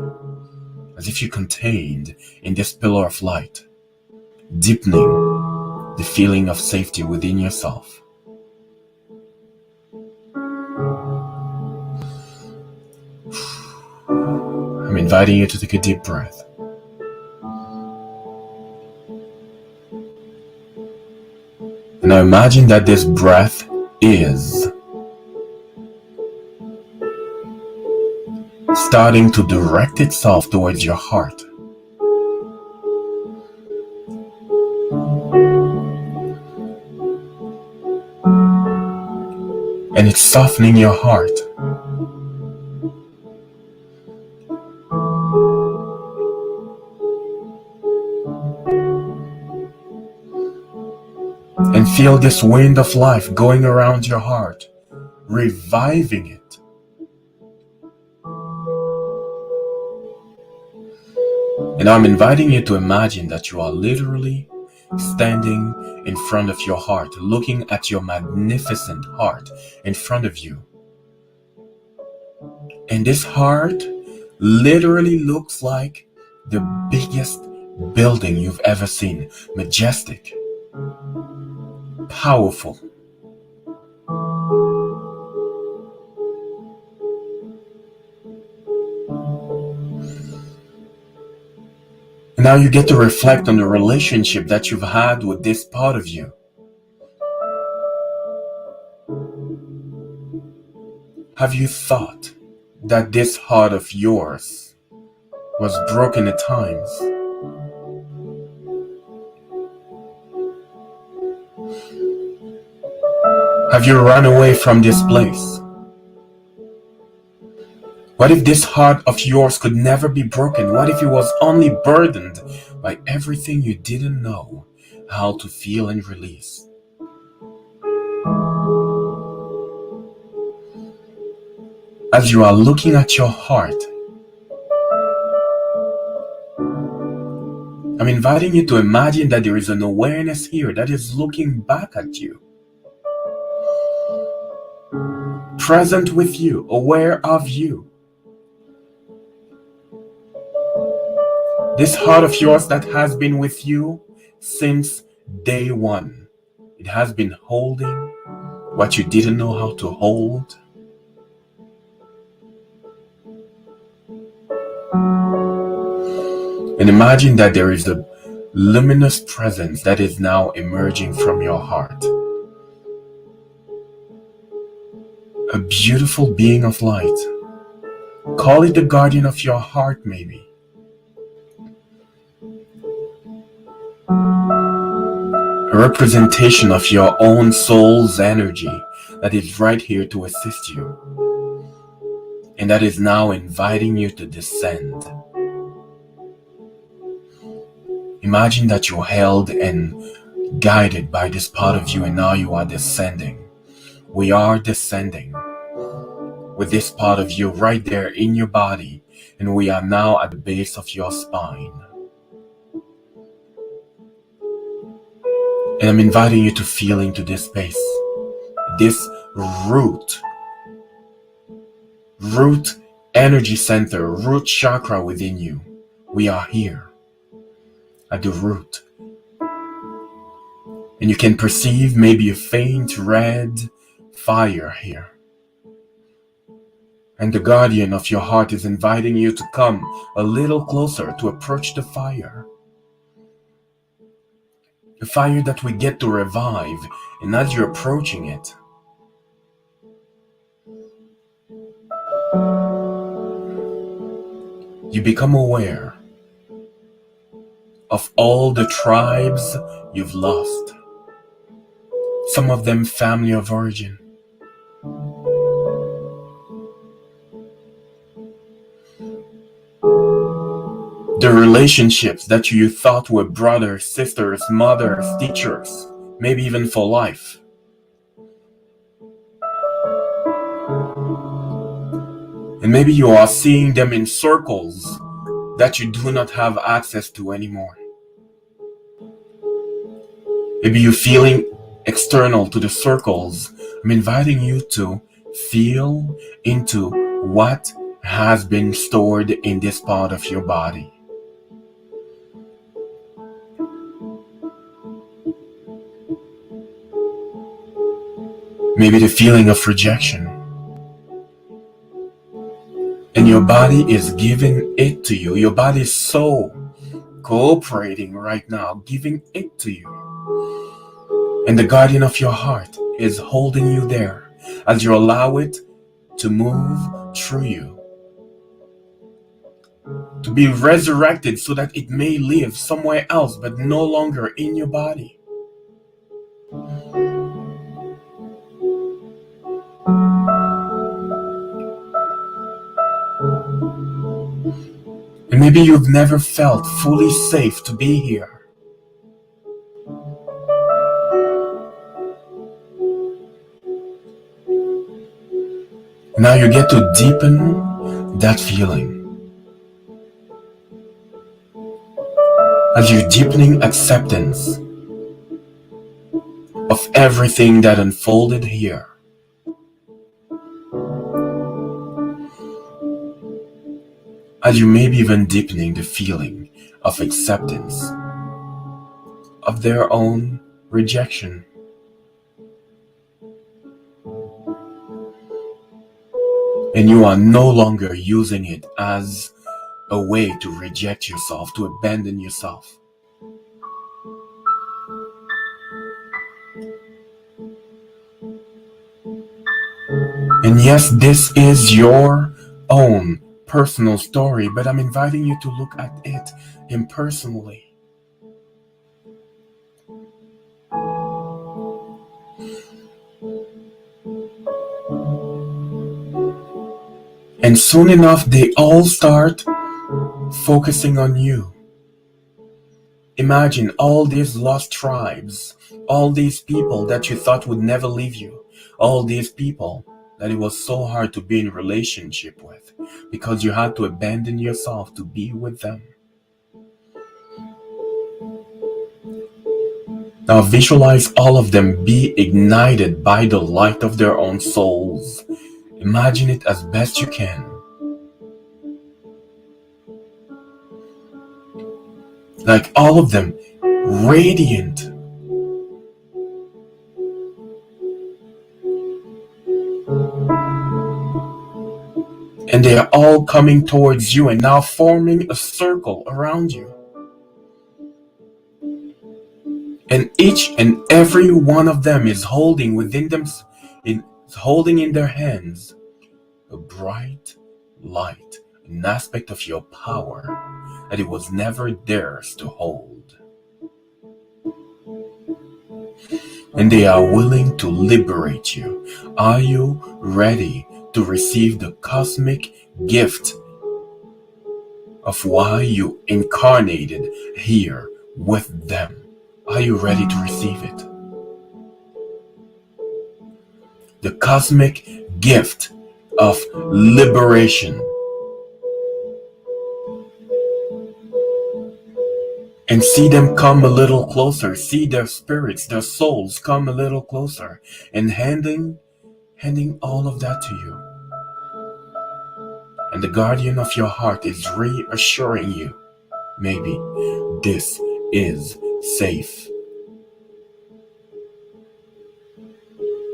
as if you contained in this pillar of light, deepening the feeling of safety within yourself. I'm inviting you to take a deep breath. And now imagine that this breath is starting to direct itself towards your heart. And it's softening your heart. And feel this wind of life going around your heart, reviving it. And I'm inviting you to imagine that you are literally standing in front of your heart, looking at your magnificent heart in front of you. And this heart literally looks like the biggest building you've ever seen. Majestic, powerful. Now you get to reflect on the relationship that you've had with this part of you. Have you thought that this heart of yours was broken at times? Have you run away from this place? What if this heart of yours could never be broken? What if it was only burdened by everything you didn't know how to feel and release? As you are looking at your heart, I'm inviting you to imagine that there is an awareness here that is looking back at you. Present with you, aware of you. This heart of yours that has been with you since day one. It has been holding what you didn't know how to hold. And imagine that there is a luminous presence that is now emerging from your heart. A beautiful being of light. Call it the guardian of your heart, maybe. A representation of your own soul's energy that is right here to assist you. And that is now inviting you to descend. Imagine that you're held and guided by this part of you, and now you are descending. We are descending with this part of you right there in your body, and we are now at the base of your spine. And I'm inviting you to feel into this space, this root root energy center, root chakra within you. We are here at the root. And you can perceive maybe a faint red fire here. And the guardian of your heart is inviting you to come a little closer, to approach the fire. The fire that we get to revive. And as you're approaching it, you become aware of all the tribes you've lost. Some of them family of origin. The relationships that you thought were brothers, sisters, mothers, teachers, maybe even for life. And maybe you are seeing them in circles that you do not have access to anymore. Maybe you're feeling external to the circles. I'm inviting you to feel into what has been stored in this part of your body. Maybe the feeling of rejection. And your body is giving it to you. Your body is so cooperating right now, giving it to you. And the guardian of your heart is holding you there as you allow it to move through you, to be resurrected so that it may live somewhere else but no longer in your body. And maybe you've never felt fully safe to be here. Now you get to deepen that feeling. As you're deepening acceptance of everything that unfolded here. As you may be even deepening the feeling of acceptance of their own rejection. And you are no longer using it as a way to reject yourself, to abandon yourself. And yes, this is your own personal story, but I'm inviting you to look at it impersonally. And soon enough, they all start focusing on you. Imagine all these lost tribes, all these people that you thought would never leave you, all these people that it was so hard to be in relationship with because you had to abandon yourself to be with them. Now visualize all of them be ignited by the light of their own souls. Imagine it as best you can. Like all of them, radiant. And they are all coming towards you and now forming a circle around you. And each and every one of them is holding within them, holding in their hands a bright light, an aspect of your power that it was never theirs to hold. And they are willing to liberate you. Are you ready to receive the cosmic gift of why you incarnated here with them? Are you ready to receive it? The cosmic gift of liberation. And see them come a little closer. See their spirits, their souls come a little closer. And handing all of that to you. And the guardian of your heart is reassuring you, maybe this is safe.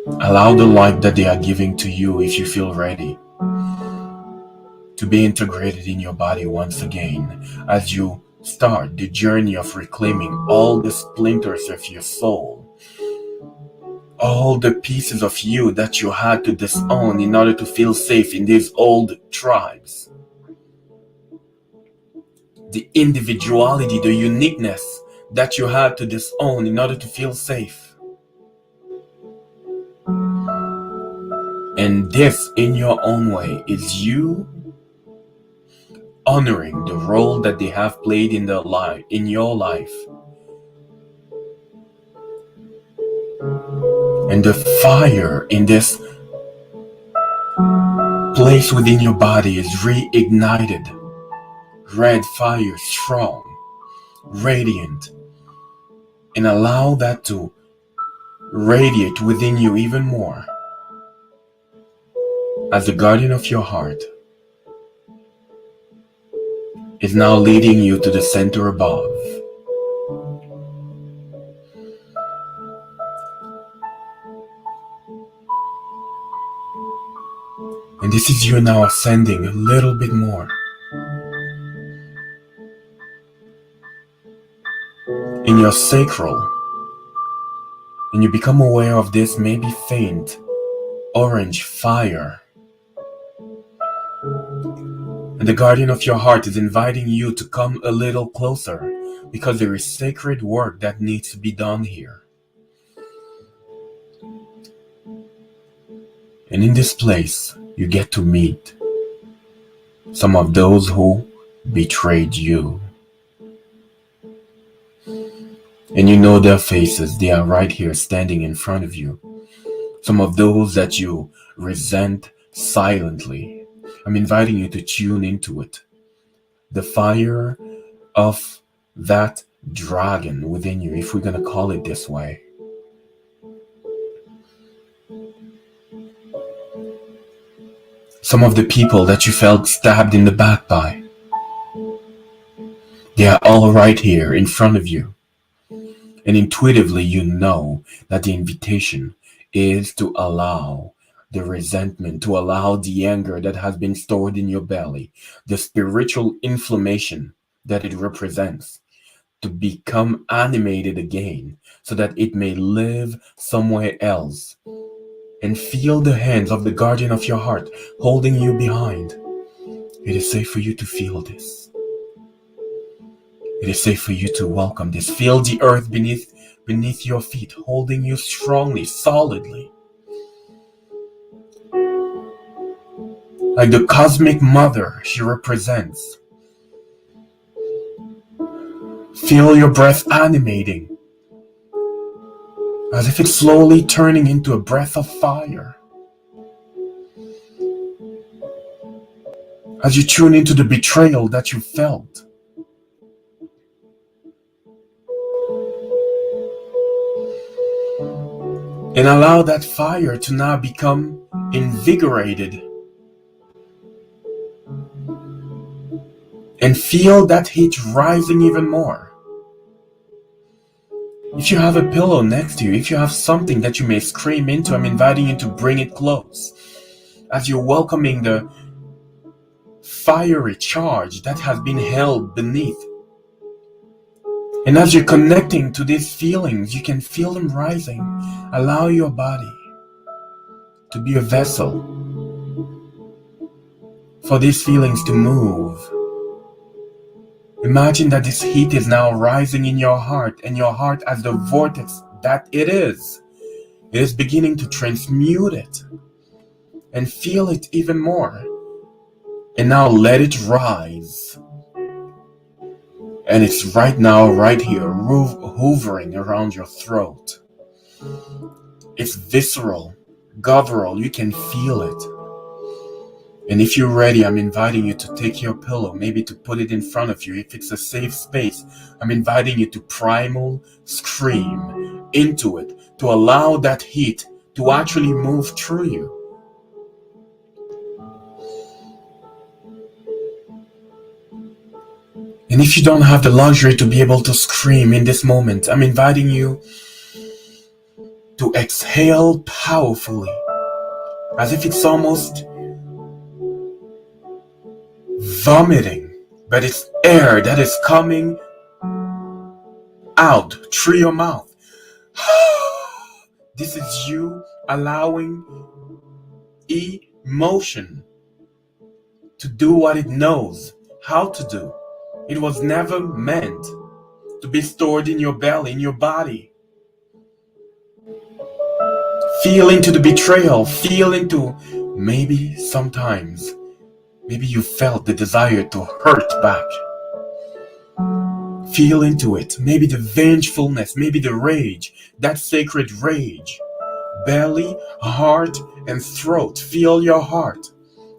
Allow the light that they are giving to you, if you feel ready, to be integrated in your body once again as you start the journey of reclaiming all the splinters of your soul, all the pieces of you that you had to disown in order to feel safe in these old tribes. The individuality, the uniqueness that you had to disown in order to feel safe. And this, in your own way, is you honoring the role that they have played in your life. And the fire in this place within your body is reignited. Red fire, strong, radiant. And allow that to radiate within you even more. As the guardian of your heart is now leading you to the center above. And this is you now ascending a little bit more. In your sacral. And you become aware of this maybe faint orange fire. And the guardian of your heart is inviting you to come a little closer because there is sacred work that needs to be done here. And in this place, you get to meet some of those who betrayed you. And you know their faces, they are right here standing in front of you. Some of those that you resent silently. I'm inviting you to tune into it. The fire of that dragon within you, if we're going to call it this way. Some of the people that you felt stabbed in the back by, they are all right here in front of you. And intuitively you know that the invitation is to allow the resentment, to allow the anger that has been stored in your belly, the spiritual inflammation that it represents, to become animated again so that it may live somewhere else. And feel the hands of the guardian of your heart holding you behind. It is safe for you to feel this. It is safe for you to welcome this. Feel the earth beneath your feet, holding you strongly, solidly. Like the cosmic mother she represents. Feel your breath animating, as if it's slowly turning into a breath of fire. As you tune into the betrayal that you felt. And allow that fire to now become invigorated. And feel that heat rising even more. If you have a pillow next to you, if you have something that you may scream into, I'm inviting you to bring it close. As you're welcoming the fiery charge that has been held beneath. And as you're connecting to these feelings, you can feel them rising. Allow your body to be a vessel for these feelings to move. Imagine that this heat is now rising in your heart, and your heart, as the vortex that it is beginning to transmute it and feel it even more. And now let it rise. And it's right now, right here, hovering around your throat. It's visceral, guttural, you can feel it. And if you're ready, I'm inviting you to take your pillow, maybe to put it in front of you. If it's a safe space, I'm inviting you to primal scream into it, to allow that heat to actually move through you. And if you don't have the luxury to be able to scream in this moment, I'm inviting you to exhale powerfully, as if it's almost vomiting, but it's air that is coming out through your mouth. This is you allowing emotion to do what it knows how to do. It was never meant to be stored in your belly, in your body. Feel into the betrayal, feel into maybe sometimes, maybe you felt the desire to hurt back. Feel into it, maybe the vengefulness, maybe the rage, that sacred rage. Belly, heart, and throat. Feel your heart.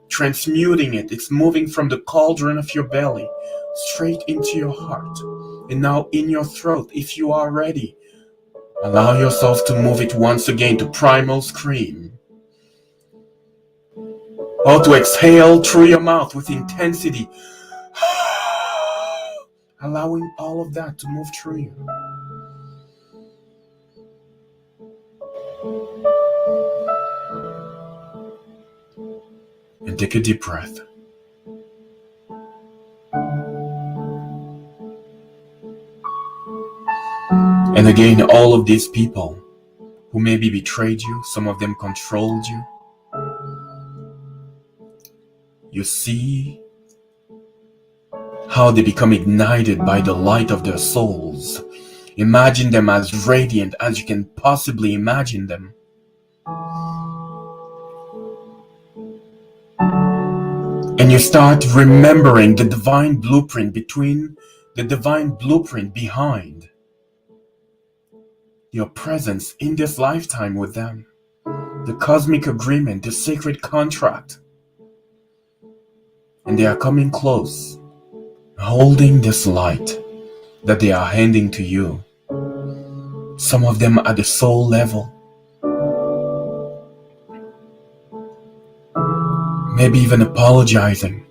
Transmuting it. It's moving from the cauldron of your belly straight into your heart. And now in your throat, if you are ready, allow yourself to move it once again to primal scream. Or to exhale through your mouth with intensity. Allowing all of that to move through you. And take a deep breath. And again, all of these people who maybe betrayed you, some of them controlled you. You see how they become ignited by the light of their souls. Imagine them as radiant as you can possibly imagine them. And you start remembering the divine blueprint behind your presence in this lifetime with them. The cosmic agreement, the sacred contract. And they are coming close, holding this light that they are handing to you. Some of them at the soul level. Maybe even apologizing.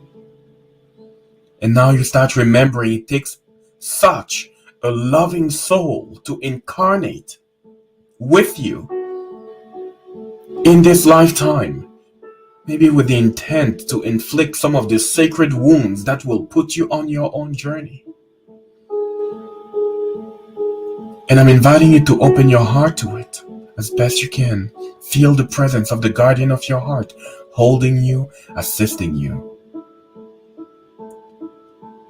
And now you start remembering it takes such a loving soul to incarnate with you in this lifetime. Maybe with the intent to inflict some of the sacred wounds that will put you on your own journey. And I'm inviting you to open your heart to it as best you can. Feel the presence of the guardian of your heart, holding you, assisting you.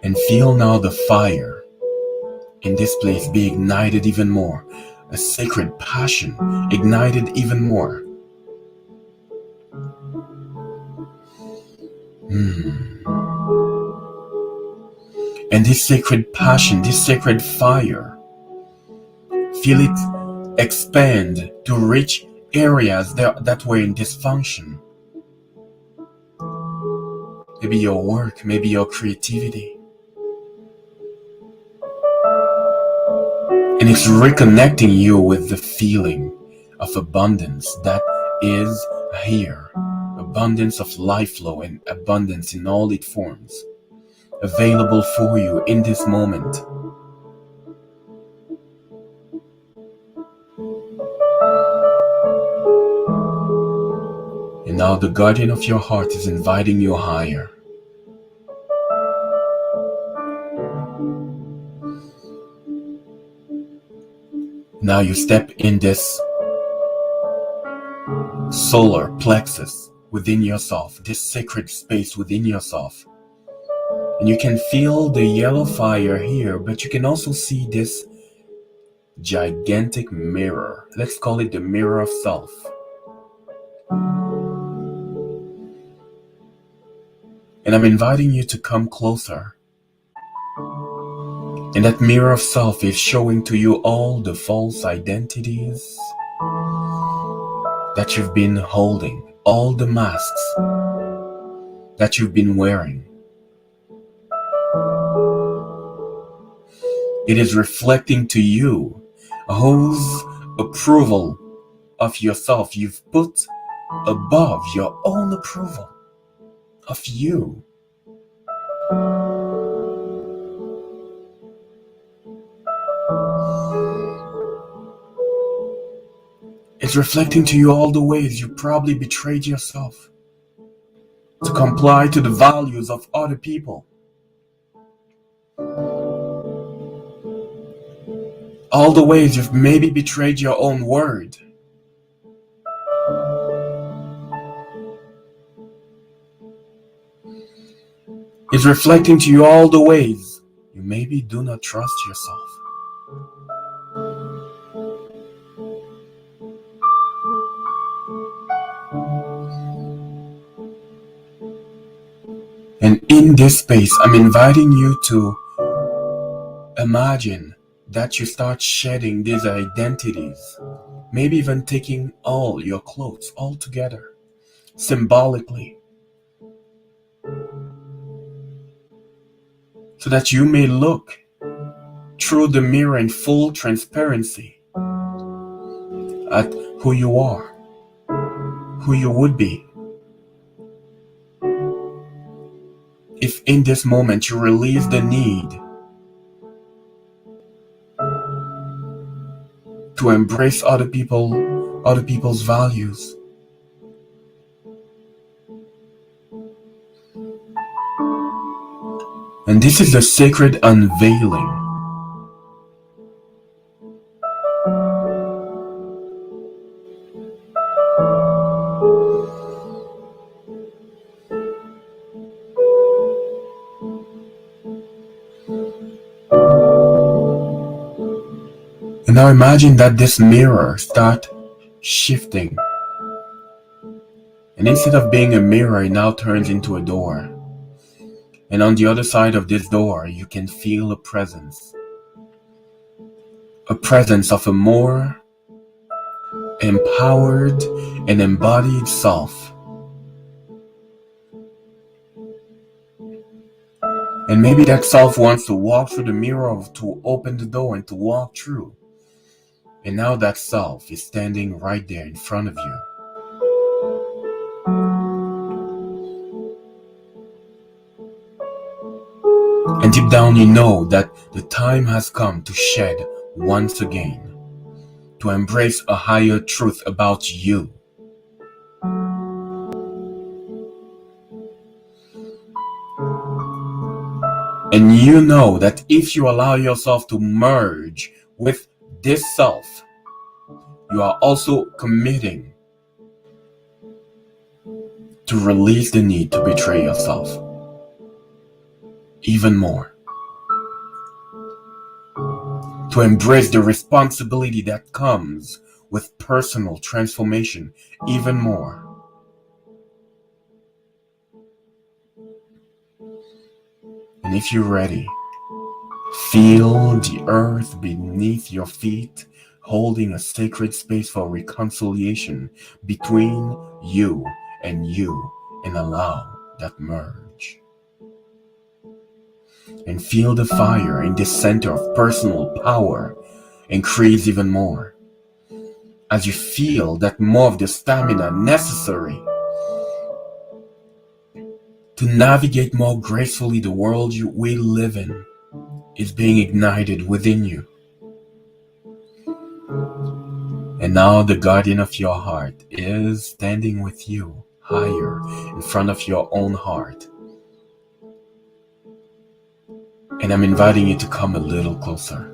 And feel now the fire in this place be ignited even more. A sacred passion ignited even more. And this sacred passion, this sacred fire, feel it expand to reach areas that were in dysfunction. Maybe your work, maybe your creativity. And it's reconnecting you with the feeling of abundance that is here. Abundance of life flow and abundance in all its forms. Available for you in this moment. And now the guardian of your heart is inviting you higher. Now you step in this solar plexus within yourself, this sacred space within yourself. And you can feel the yellow fire here, but you can also see this gigantic mirror. Let's call it the mirror of self. And I'm inviting you to come closer. And that mirror of self is showing to you all the false identities that you've been holding, all the masks that you've been wearing. It is reflecting to you whose approval of yourself you've put above your own approval of you. It's reflecting to you all the ways you probably betrayed yourself to comply to the values of other people. All the ways you've maybe betrayed your own word. It's reflecting to you all the ways you maybe do not trust yourself. And in this space, I'm inviting you to imagine that you start shedding these identities, maybe even taking all your clothes all together, symbolically, so that you may look through the mirror in full transparency at who you are, who you would be. If in this moment you release the need to embrace other people's values, and this is the sacred unveiling. And now imagine that this mirror start shifting. And instead of being a mirror, it now turns into a door. And on the other side of this door, you can feel a presence of a more empowered and embodied self. And maybe that self wants to walk through the mirror, to open the door and to walk through. And now that self is standing right there in front of you. And deep down you know that the time has come to shed once again, to embrace a higher truth about you. And you know that if you allow yourself to merge with this self, you are also committing to release the need to betray yourself even more. To embrace the responsibility that comes with personal transformation even more. And if you're ready, feel the earth beneath your feet holding a sacred space for reconciliation between you, and allow that merge. And feel the fire in this center of personal power increase even more as you feel that more of the stamina necessary to navigate more gracefully the world we live in is being ignited within you. And now the guardian of your heart is standing with you higher in front of your own heart. And I'm inviting you to come a little closer.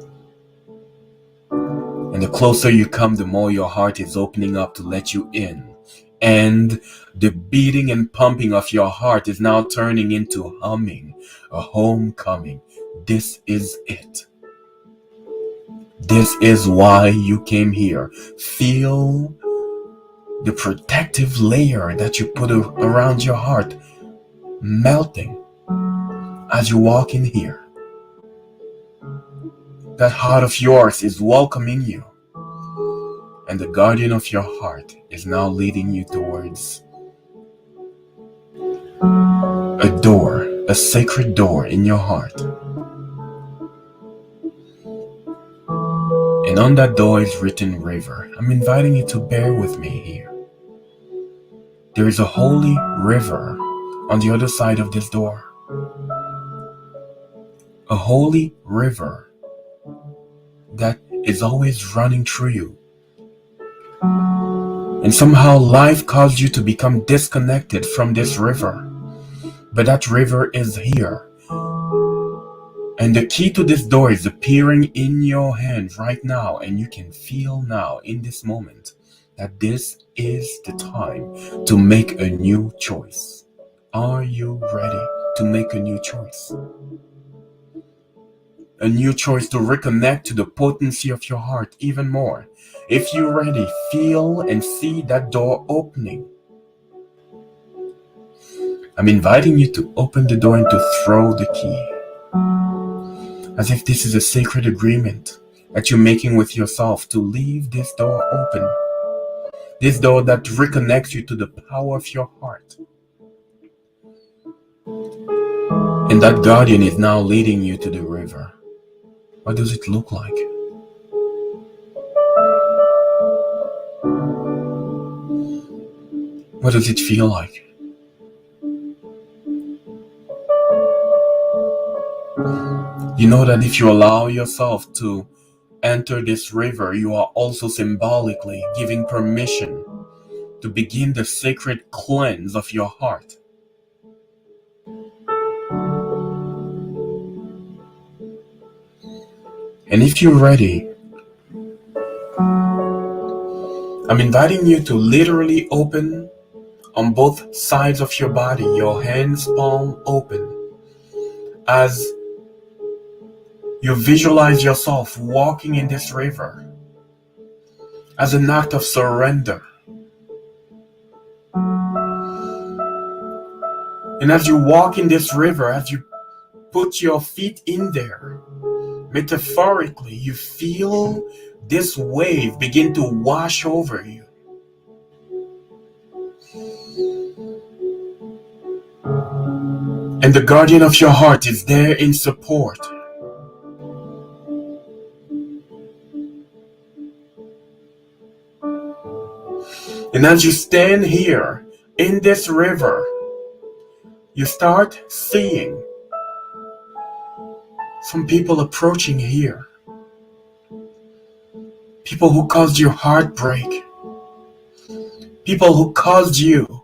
And the closer you come, the more your heart is opening up to let you in. And the beating and pumping of your heart is now turning into humming, a homecoming. This is it. This is why you came here. Feel the protective layer that you put around your heart melting as you walk in here. That heart of yours is welcoming you. And the guardian of your heart is now leading you towards a door, a sacred door in your heart. And on that door is written river. I'm inviting you to bear with me here. There is a holy river on the other side of this door. A holy river that is always running through you. And somehow life caused you to become disconnected from this river. But that river is here. And the key to this door is appearing in your hand right now. And you can feel now in this moment that this is the time to make a new choice. Are you ready to make a new choice? A new choice to reconnect to the potency of your heart even more. If you're ready, feel and see that door opening. I'm inviting you to open the door and to throw the key. As if this is a sacred agreement that you're making with yourself to leave this door open. This door that reconnects you to the power of your heart. And that guardian is now leading you to the river. What does it look like? What does it feel like? You know that if you allow yourself to enter this river, you are also symbolically giving permission to begin the sacred cleanse of your heart. And if you're ready, I'm inviting you to literally open on both sides of your body, your hands palm open, as you visualize yourself walking in this river as an act of surrender. And as you walk in this river, as you put your feet in there, metaphorically, you feel this wave begin to wash over you. And the guardian of your heart is there in support. And as you stand here in this river, you start seeing some people approaching here. People who caused you heartbreak. People who caused you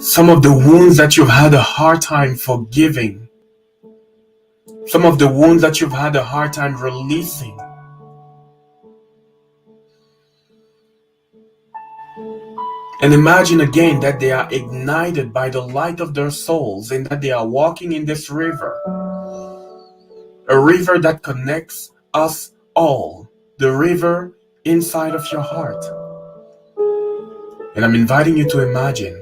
some of the wounds that you've had a hard time forgiving. Some of the wounds that you've had a hard time releasing. And imagine again that they are ignited by the light of their souls and that they are walking in this river. A river that connects us all. The river inside of your heart. And I'm inviting you to imagine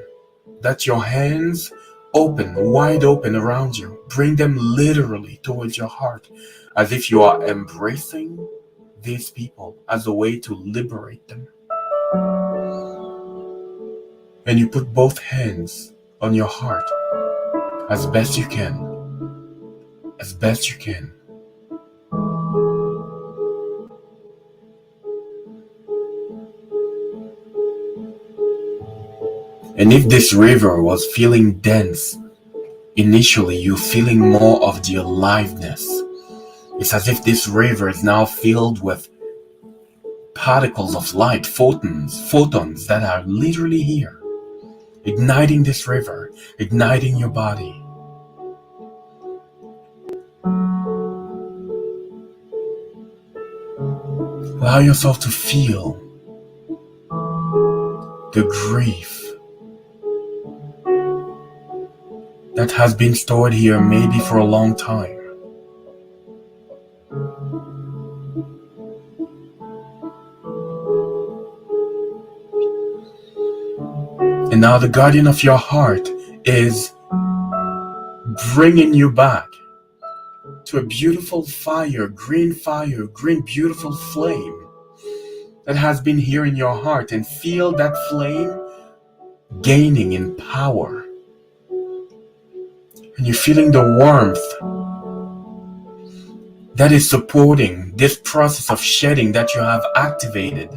that your hands open, wide open around you. Bring them literally towards your heart, as if you are embracing these people as a way to liberate them. And you put both hands on your heart as best you can. As best you can. And if this river was feeling dense, initially you're feeling more of the aliveness. It's as if this river is now filled with particles of light, photons that are literally here, igniting this river, igniting your body. Allow yourself to feel the grief that has been stored here maybe for a long time. And now the guardian of your heart is bringing you back to a beautiful fire, green beautiful flame that has been here in your heart, and feel that flame gaining in power. And you're feeling the warmth that is supporting this process of shedding that you have activated.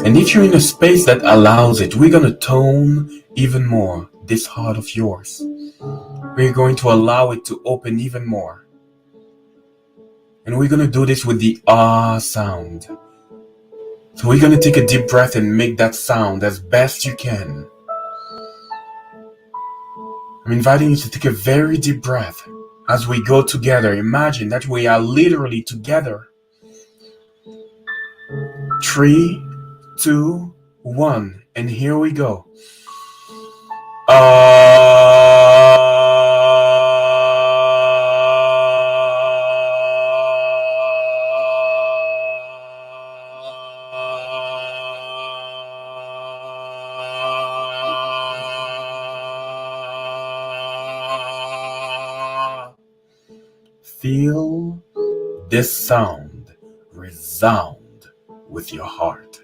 And if you're in a space that allows it, we're going to tone even more this heart of yours. We're going to allow it to open even more. And we're going to do this with the ah sound. So we're going to take a deep breath and make that sound as best you can. I'm inviting you to take a very deep breath as we go together. Imagine that we are literally together. 3, 2, 1, and here we go. Feel this sound resound with your heart.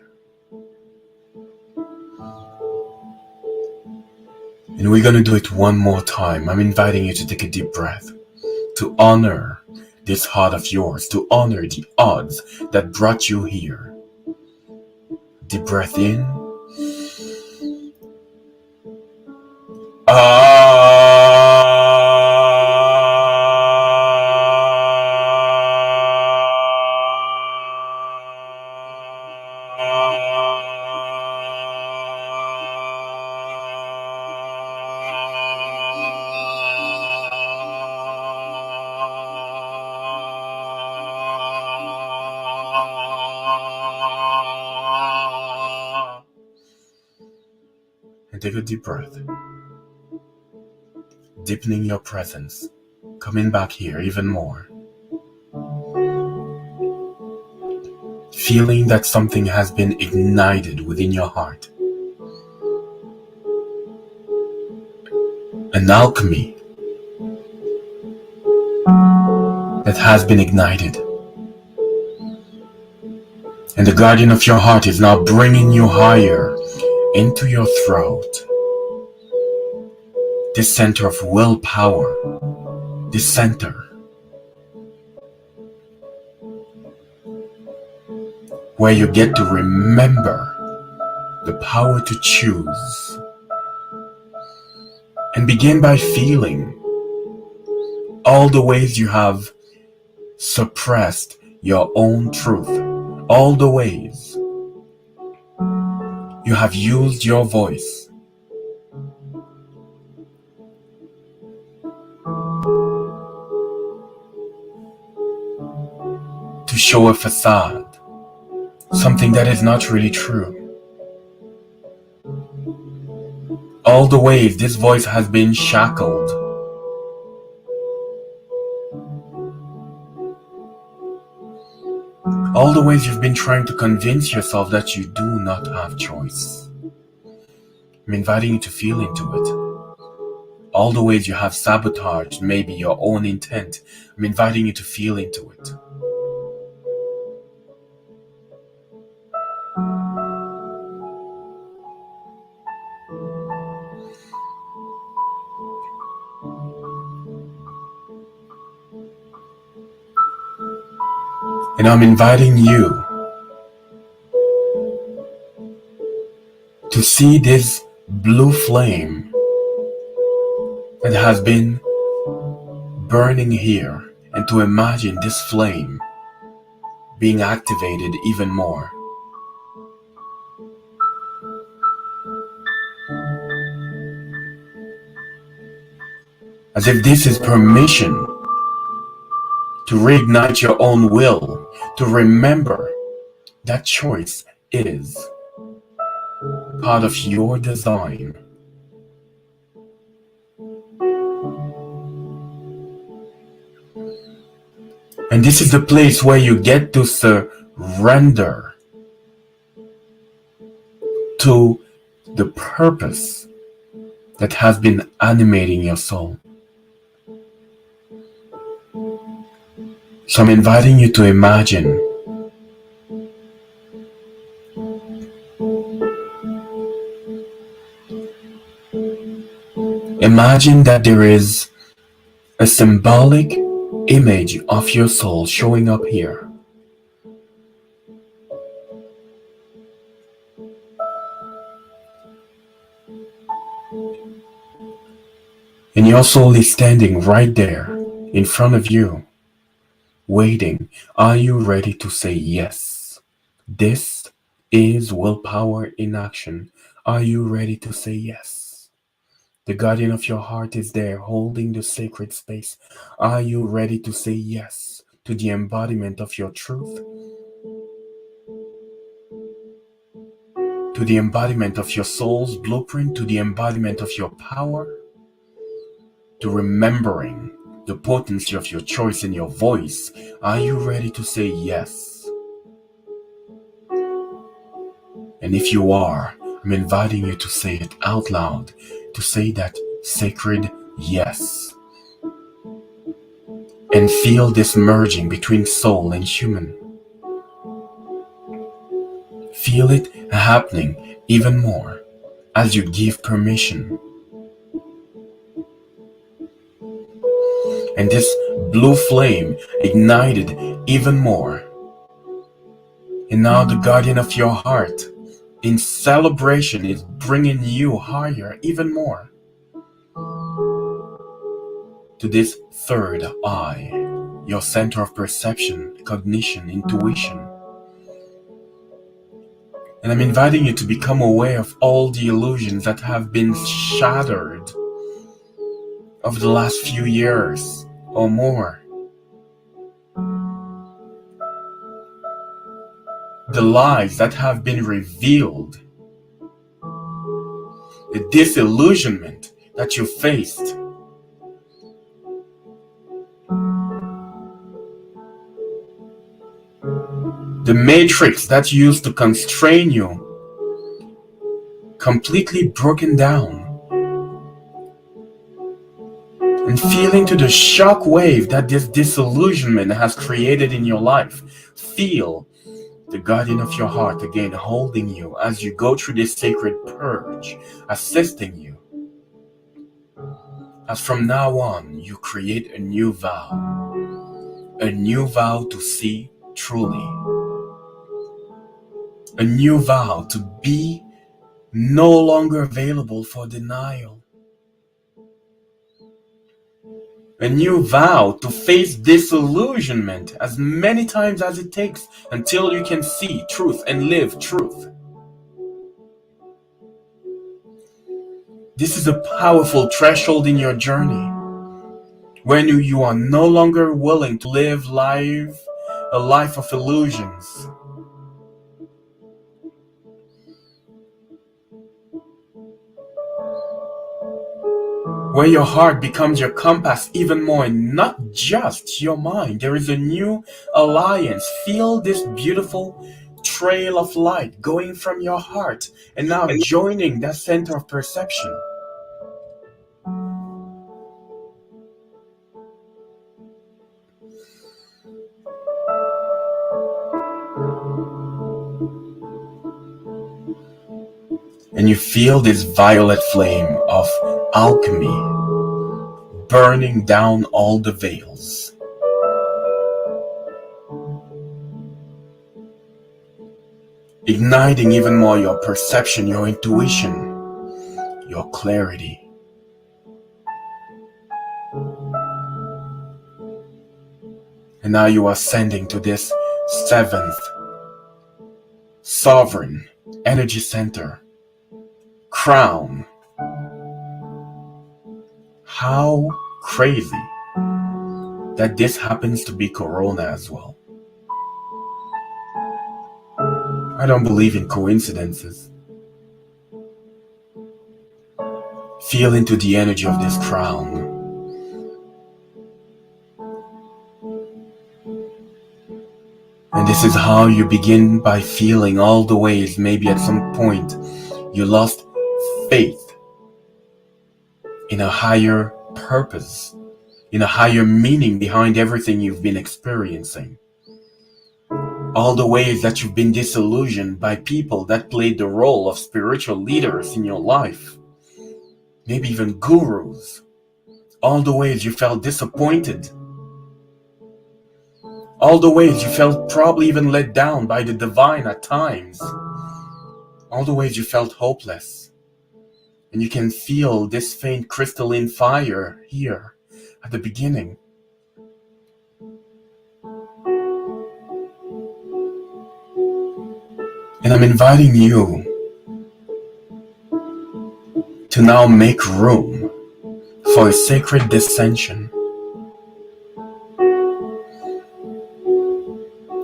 And we're going to do it one more time. I'm inviting you to take a deep breath, to honor this heart of yours, to honor the odds that brought you here. Deep breath in. And take a deep breath, deepening your presence, coming back here even more. Feeling that something has been ignited within your heart. An alchemy that has been ignited. And the guardian of your heart is now bringing you higher into your throat. This center of willpower, this center where you get to remember the power to choose. And begin by feeling all the ways you have suppressed your own truth, all the ways you have used your voice to show a facade, something that is not really true. All the ways this voice has been shackled. All the ways you've been trying to convince yourself that you do not have choice. I'm inviting you to feel into it. All the ways you have sabotaged maybe your own intent. I'm inviting you to feel into it. And I'm inviting you to see this blue flame that has been burning here, and to imagine this flame being activated even more. As if this is permission to reignite your own will, to remember that choice is part of your design. And this is the place where you get to surrender to the purpose that has been animating your soul. So I'm inviting you to imagine that there is a symbolic image of your soul showing up here. And your soul is standing right there in front of you, waiting. Are you ready to say yes? This is willpower in action. Are you ready to say yes? The guardian of your heart is there holding the sacred space. Are you ready to say yes to the embodiment of your truth? To the embodiment of your soul's blueprint, to the embodiment of your power, to remembering the potency of your choice and your voice. Are you ready to say yes? And if you are, I'm inviting you to say it out loud, to say that sacred yes. And feel this merging between soul and human. Feel it happening even more as you give permission. And this blue flame ignited even more. And now the guardian of your heart in celebration is bringing you higher even more to this third eye, your center of perception, cognition, intuition. And I'm inviting you to become aware of all the illusions that have been shattered over the last few years or more. The lies that have been revealed, the disillusionment that you faced, the matrix that used to constrain you, completely broken down. And feel into the shock wave that this disillusionment has created in your life. Feel the guardian of your heart again holding you as you go through this sacred purge, assisting you. As from now on, you create a new vow to see truly, a new vow to be no longer available for denial, a new vow to face disillusionment as many times as it takes until you can see truth and live truth. This is a powerful threshold in your journey when you are no longer willing to live a life of illusions. Where your heart becomes your compass even more, and not just your mind. There is a new alliance. Feel this beautiful trail of light going from your heart and now joining that center of perception. And you feel this violet flame of alchemy burning down all the veils. Igniting even more your perception, your intuition, your clarity. And now you are ascending to this seventh sovereign energy center, crown. How crazy that this happens to be Corona as well. I don't believe in coincidences. Feel into the energy of this crown. And this is how you begin, by feeling all the ways maybe at some point you lost faith in a higher purpose, in a higher meaning behind everything you've been experiencing. All the ways that you've been disillusioned by people that played the role of spiritual leaders in your life, maybe even gurus. All the ways you felt disappointed. All the ways you felt probably even let down by the divine at times. All the ways you felt hopeless. And you can feel this faint crystalline fire here at the beginning. And I'm inviting you to now make room for a sacred dissension.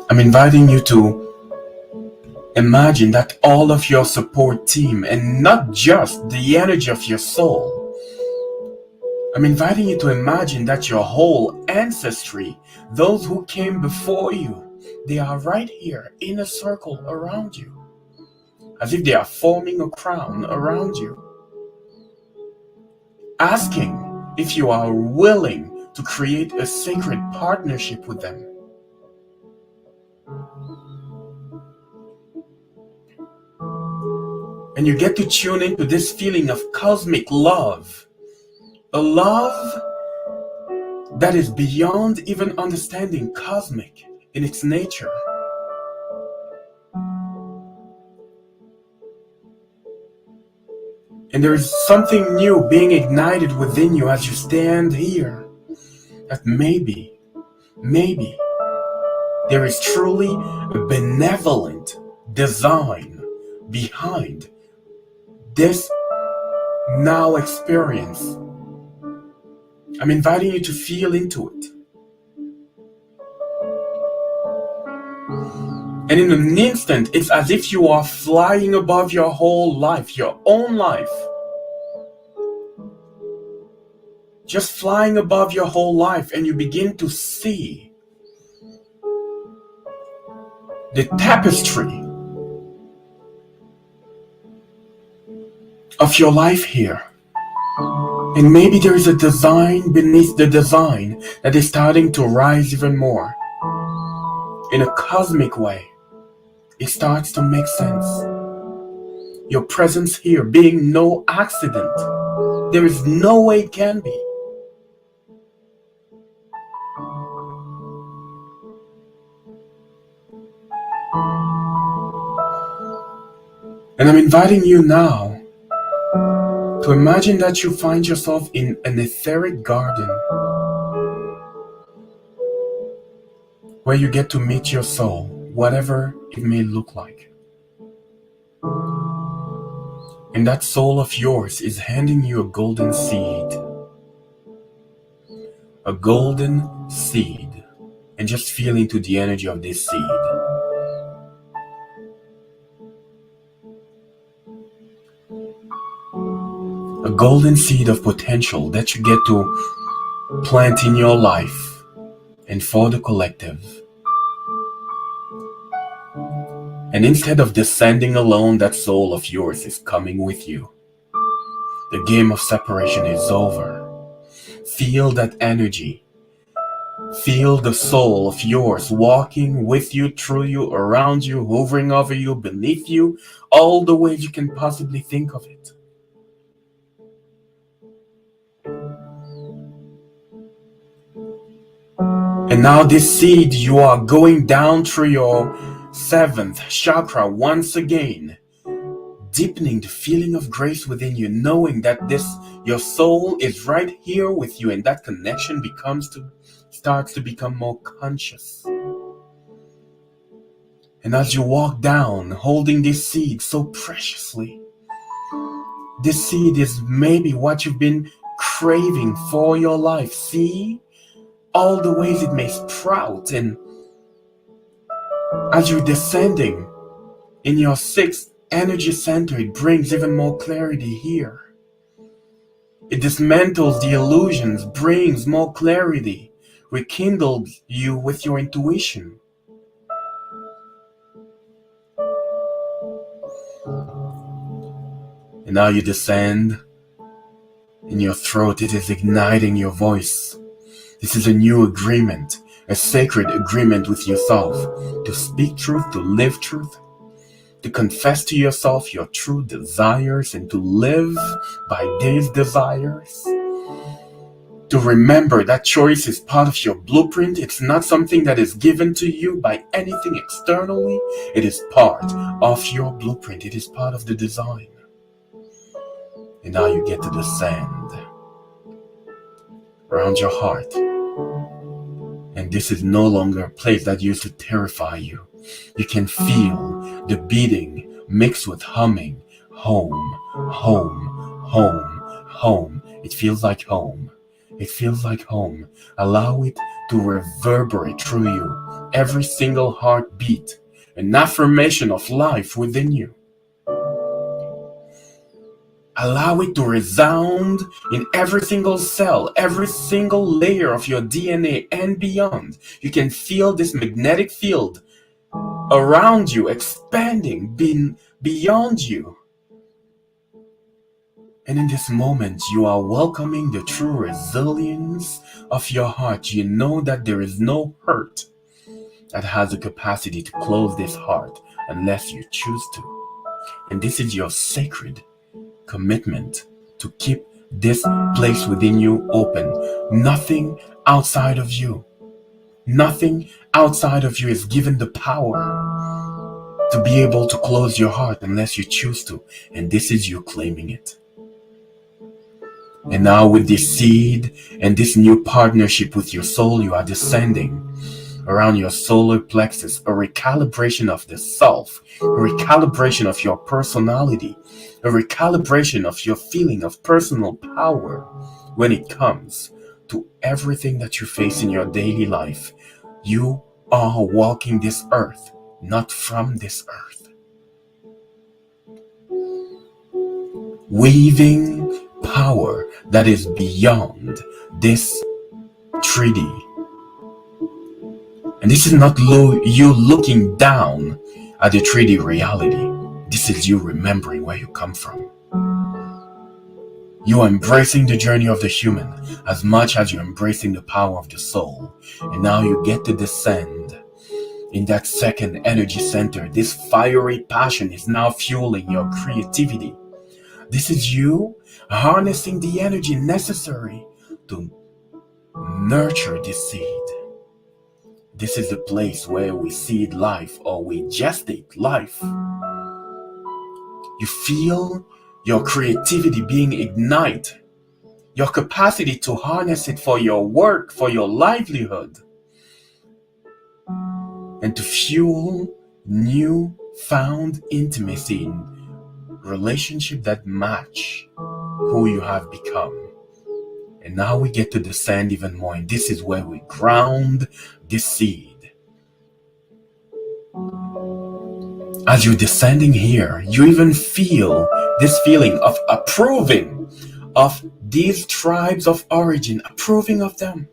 I'm inviting you to imagine that all of your support team, and not just the energy of your soul, I'm inviting you to imagine that your whole ancestry, those who came before you, they are right here in a circle around you, as if they are forming a crown around you, asking if you are willing to create a sacred partnership with them. And you get to tune into this feeling of cosmic love, a love that is beyond even understanding, cosmic in its nature. And there is something new being ignited within you as you stand here, that maybe there is truly a benevolent design behind this now experience. I'm inviting you to feel into it. And in an instant, it's as if you are flying above your whole life, your own life. Just flying above your whole life, and you begin to see the tapestry of your life here. And maybe there is a design beneath the design that is starting to rise even more. In a cosmic way, it starts to make sense. Your presence here being no accident. There is no way it can be. And I'm inviting you now to imagine that you find yourself in an etheric garden where you get to meet your soul, whatever it may look like. And that soul of yours is handing you a golden seed. A golden seed. And just feel into the energy of this seed. A golden seed of potential that you get to plant in your life and for the collective. And instead of descending alone, that soul of yours is coming with you. The game of separation is over. Feel that energy. Feel the soul of yours walking with you, through you, around you, hovering over you, beneath you, all the ways you can possibly think of it. And now this seed, you are going down through your 7th chakra once again, deepening the feeling of grace within you, knowing that your soul is right here with you, and that connection starts to become more conscious. And as you walk down, holding this seed so preciously, this seed is maybe what you've been craving for your life. See all the ways it may sprout, and as you're descending in your 6th energy center, it brings even more clarity here. It dismantles the illusions, brings more clarity, rekindles you with your intuition. And now you descend. In your throat, it is igniting your voice. This is a new agreement, a sacred agreement with yourself, to speak truth, to live truth, to confess to yourself your true desires and to live by these desires. To remember that choice is part of your blueprint. It's not something that is given to you by anything externally. It is part of your blueprint. It is part of the design. And now you get to the sand around your heart. And this is no longer a place that used to terrify you. You can feel the beating mixed with humming. Home, home, home, home. It feels like home. It feels like home. Allow it to reverberate through you. Every single heartbeat, an affirmation of life within you. Allow it to resound in every single cell, every single layer of your DNA and beyond. You can feel this magnetic field around you expanding beyond you. And in this moment, you are welcoming the true resilience of your heart. You know that there is no hurt that has the capacity to close this heart unless you choose to. And this is your sacred commitment to keep this place within you open. Nothing outside of you. Nothing outside of you is given the power to be able to close your heart unless you choose to. And this is you claiming it. And now with this seed and this new partnership with your soul, you are descending around your solar plexus, a recalibration of the self, a recalibration of your personality, a recalibration of your feeling of personal power when it comes to everything that you face in your daily life. You are walking this earth, not from this earth. Weaving power that is beyond this 3D. And this is not you looking down at the 3D reality. This is you remembering where you come from. You are embracing the journey of the human as much as you're embracing the power of the soul. And now you get to descend in that second energy center. This fiery passion is now fueling your creativity. This is you harnessing the energy necessary to nurture this seed. This is the place where we seed life, or we gestate life. You feel your creativity being ignited, your capacity to harness it for your work, for your livelihood, and to fuel new found intimacy in relationship that match who you have become. And now we get to descend even more, and this is where we ground this seed. As you're descending here, you even feel this feeling of approving of these tribes of origin, approving of them.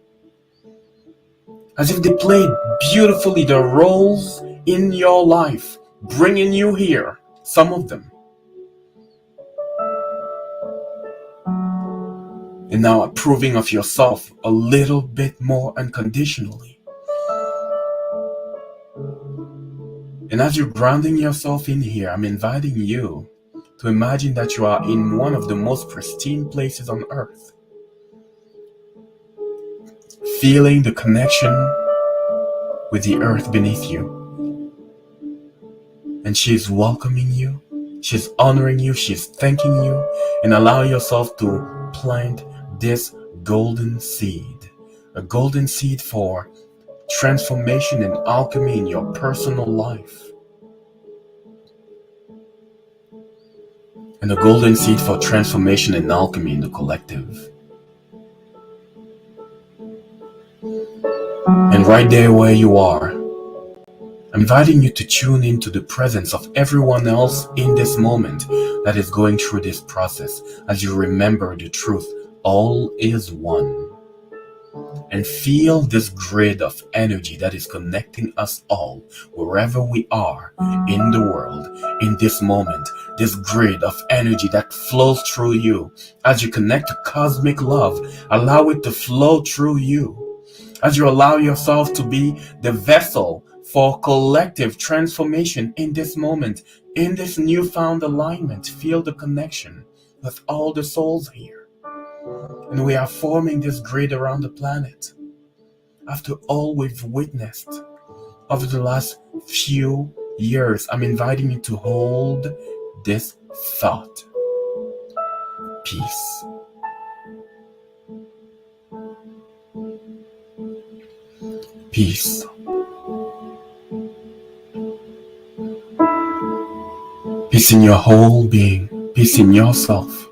As if they played beautifully their roles in your life, bringing you here, some of them. And now approving of yourself a little bit more unconditionally. And as you're grounding yourself in here, I'm inviting you to imagine that you are in one of the most pristine places on earth. Feeling the connection with the earth beneath you. And she's welcoming you, she's honoring you, she's thanking you, and allow yourself to plant this golden seed. A golden seed for transformation and alchemy in your personal life. And a golden seed for transformation and alchemy in the collective. And right there where you are, I'm inviting you to tune into the presence of everyone else in this moment that is going through this process as you remember the truth. All is one. And feel this grid of energy that is connecting us all, wherever we are in the world, in this moment. This grid of energy that flows through you. As you connect to cosmic love, allow it to flow through you. As you allow yourself to be the vessel for collective transformation in this moment, in this newfound alignment, feel the connection with all the souls here. And we are forming this grid around the planet. After all we've witnessed over the last few years, I'm inviting you to hold this thought. peace. Peace. Peace in your whole being. Peace in yourself.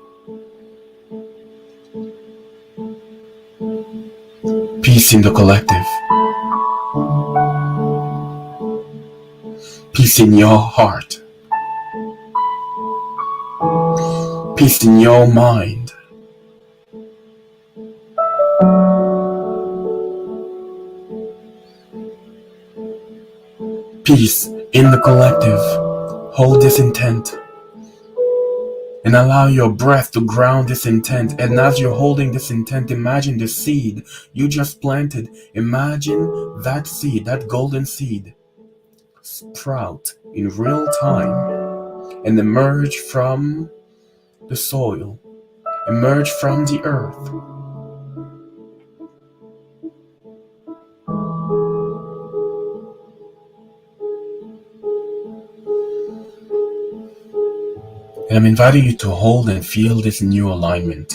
Peace in the collective. Peace in your heart. Peace in your mind. Peace in the collective. Hold this intent and allow your breath to ground this intent. And as you're holding this intent, imagine the seed you just planted. Imagine that seed, that golden seed, sprout in real time and emerge from the soil, emerge from the earth. And I'm inviting you to hold and feel this new alignment.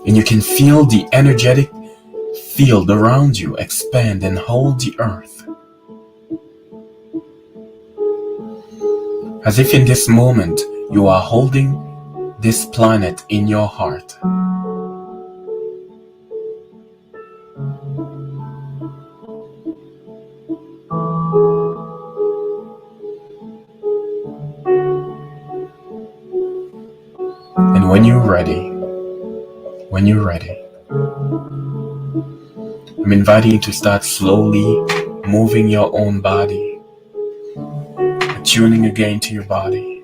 And you can feel the energetic field around you expand and hold the earth. As if in this moment you are holding this planet in your heart. And when you're ready, I'm inviting you to start slowly moving your own body, attuning again to your body,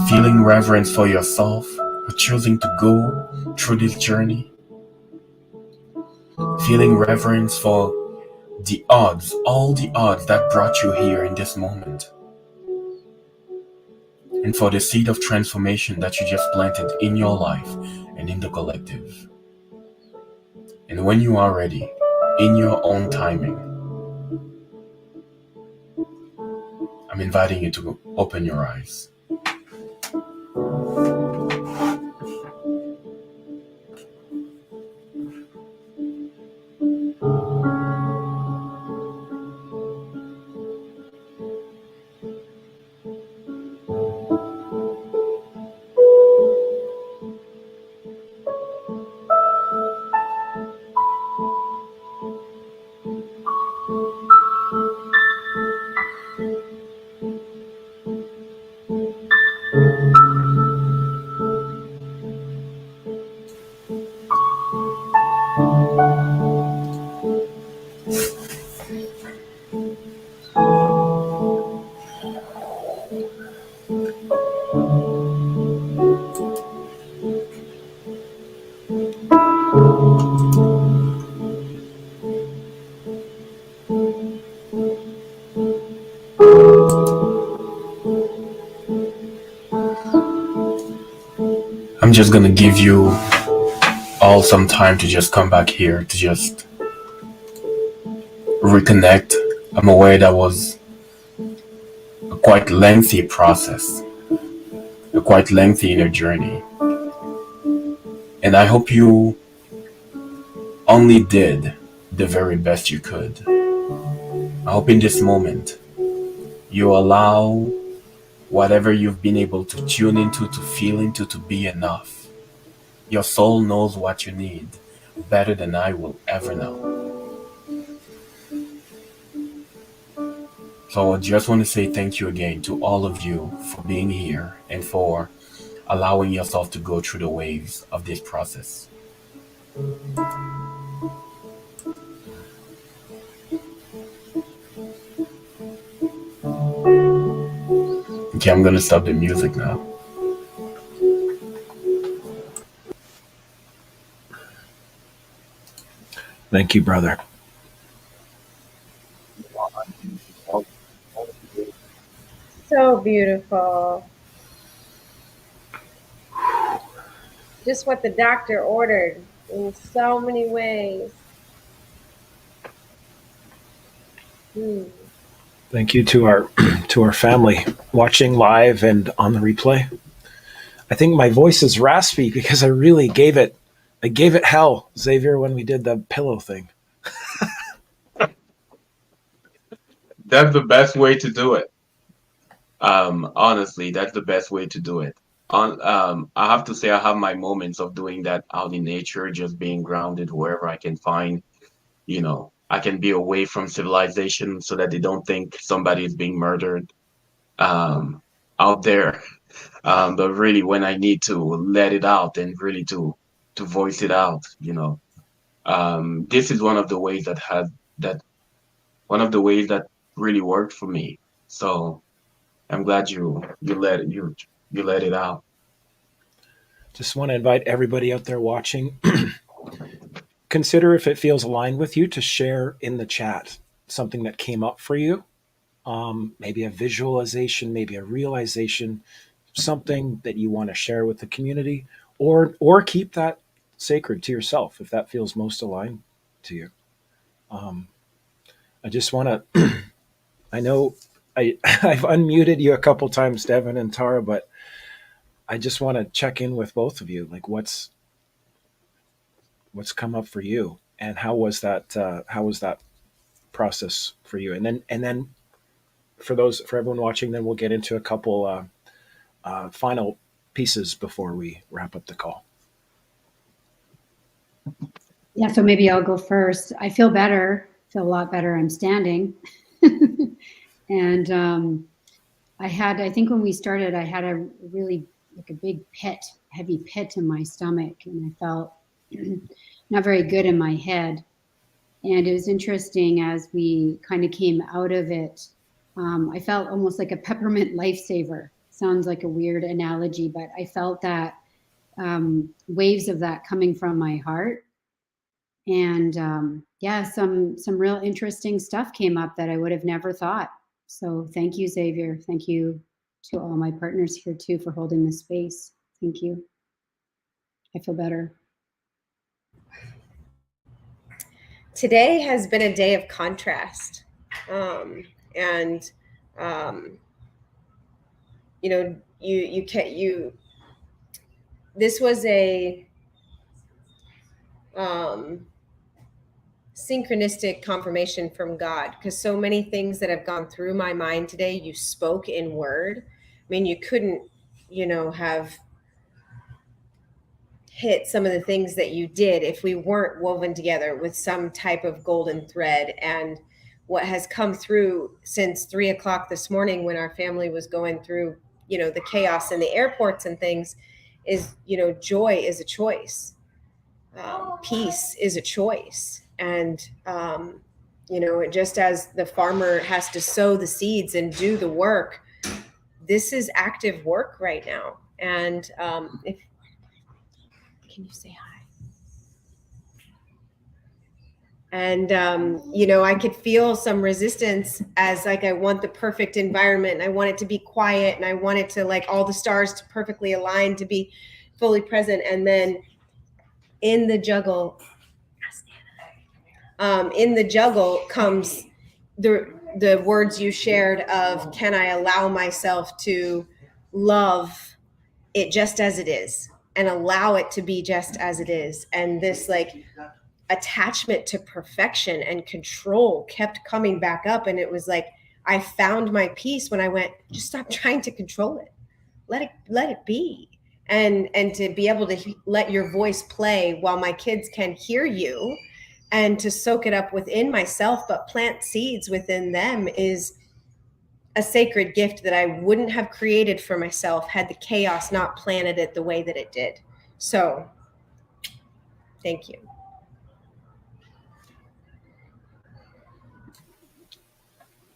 feeling reverence for yourself, for choosing to go through this journey, feeling reverence for the odds, all the odds that brought you here in this moment, and for the seed of transformation that you just planted in your life and in the collective. And when you are ready, in your own timing, I'm inviting you to open your eyes. I'm just gonna give you all some time to just come back here, to just reconnect. I'm aware that was a quite lengthy process, a quite lengthy inner journey. And I hope you only did the very best you could. I hope in this moment you allow whatever you've been able to tune into, to feel into, to be enough. Your soul knows what you need better than I will ever know. So I just want to say thank you again to all of you for being here and for allowing yourself to go through the waves of this process. Okay, I'm gonna stop the music now. Thank you, brother. So beautiful. Just what the doctor ordered in so many ways. Thank you to our to our family watching live and on the replay. I think my voice is raspy because I really I gave it hell, Xavier, when we did the pillow thing. That's the best way to do it. Honestly, that's the best way to do it. I have to say I have my moments of doing that out in nature, just being grounded wherever I can find. I can be away from civilization so that they don't think somebody is being murdered um, out there. But really, when I need to let it out and really to voice it out, this is one of the ways that one of the ways that really worked for me. So I'm glad you let it out. Just want to invite everybody out there watching. Consider if it feels aligned with you to share in the chat something that came up for you. Maybe a visualization, maybe a realization, something that you want to share with the community, or keep that sacred to yourself if that feels most aligned to you. I just want to. I know I've unmuted you a couple times, Devin and Tara, but I just want to check in with both of you. Like, what's come up for you, and how was that? How was that process for you? And then for everyone watching, then we'll get into a couple final pieces before we wrap up the call. Yeah, so maybe I'll go first. I feel better, feel a lot better. I'm standing. And I think when we started, I had a really, like a big heavy pit in my stomach, and I felt not very good in my head. And it was interesting as we kind of came out of it. I felt almost like a peppermint lifesaver. Sounds like a weird analogy, but I felt that waves of that coming from my heart. And yeah, some real interesting stuff came up that I would have never thought. So thank you, Xavier. Thank you to all my partners here too for holding this space. Thank you. I feel better. Today has been a day of contrast. And this was a synchronistic confirmation from God, because so many things that have gone through my mind today, you spoke in word. I mean, you couldn't, have hit some of the things that you did if we weren't woven together with some type of golden thread. And what has come through since 3:00 this morning, when our family was going through, the chaos in the airports and things, is, joy is a choice. Peace is a choice. And, just as the farmer has to sow the seeds and do the work, this is active work right now. And can you say hi? And, I could feel some resistance as like, I want the perfect environment and I want it to be quiet and I want it to, like, all the stars to perfectly align to be fully present. And then in the juggle comes the words you shared of, can I allow myself to love it just as it is and allow it to be just as it is. And this, like, attachment to perfection and control kept coming back up. And it was like, I found my peace when I went, just stop trying to control it. Let it be. And to be able to let your voice play while my kids can hear you, and to soak it up within myself, but plant seeds within them, is a sacred gift that I wouldn't have created for myself had the chaos not planted it the way that it did. So thank you.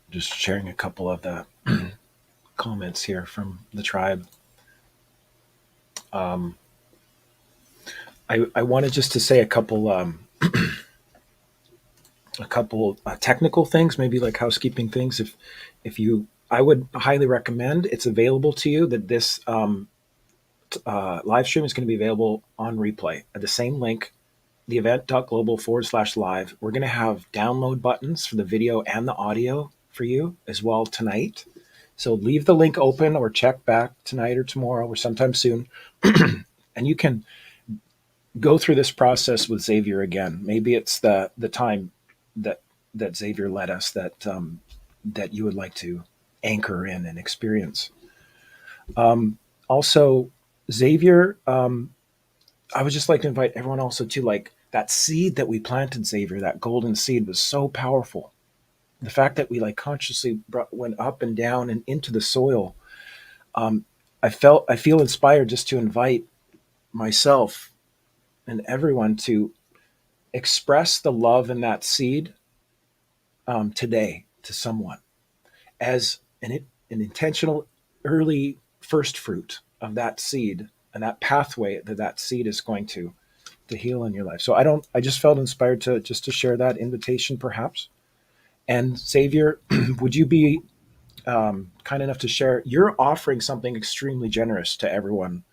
Just sharing a couple of the comments here from the tribe. I wanted just to say a couple technical things, maybe like housekeeping things. I would highly recommend, it's available to you, that this live stream is going to be available on replay at the same link, theevent.global/live. We're going to have download buttons for the video and the audio for you as well tonight. So leave the link open or check back tonight or tomorrow or sometime soon. And you can go through this process with Xavier again. Maybe it's the time that Xavier led us that you would like to anchor in and experience. Also, Xavier, I would just like to invite everyone also to like that seed that we planted, Xavier, that golden seed was so powerful. The fact that we like consciously went up and down and into the soil. I feel inspired just to invite myself and everyone to express the love in that seed today to someone as an intentional early first fruit of that seed and that pathway that seed is going to heal in your life. So I just felt inspired to share that invitation perhaps. And Xavier, would you be kind enough to share? You're offering something extremely generous to everyone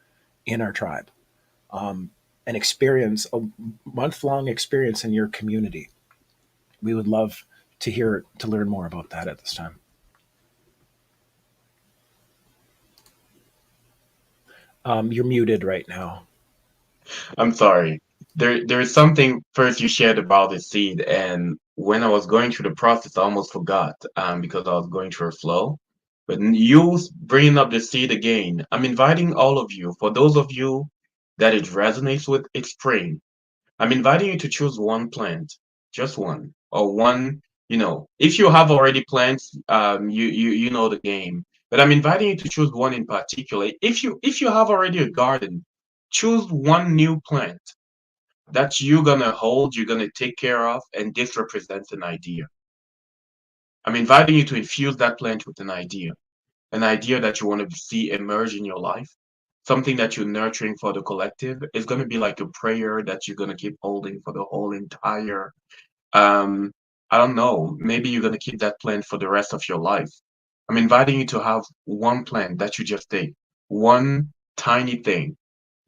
in our tribe, an experience, a month-long experience in your community. We would love to learn more about that at this time. You're muted right now. I'm sorry. There's something first you shared about the seed, and when I was going through the process, I almost forgot because I was going through a flow. But you bringing up the seed again, I'm inviting all of you. For those of you that it resonates with, it's spring. I'm inviting you to choose one plant, just one, or one. If you have already plants, you know the game. But I'm inviting you to choose one in particular. If you have already a garden, choose one new plant that you're gonna hold, you're gonna take care of, and this represents an idea. I'm inviting you to infuse that plant with an idea that you want to see emerge in your life, something that you're nurturing for the collective. Is going to be like a prayer that you're going to keep holding for the whole entire, um, I don't know, maybe you're going to keep that plant for the rest of your life. I'm inviting you to have one plant that you just take, one tiny thing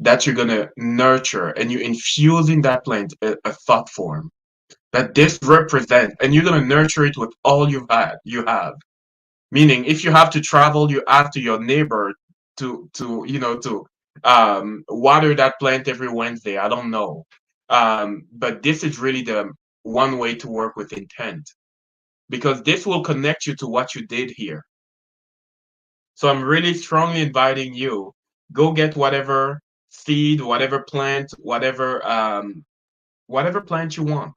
that you're going to nurture, and you infuse in that plant a thought form that this represents, and you're going to nurture it with all you have. Meaning, if you have to travel, you ask to your neighbor to water that plant every Wednesday. I don't know, but this is really the one way to work with intent, because this will connect you to what you did here. So I'm really strongly inviting you, go get whatever seed, whatever plant, whatever plant you want,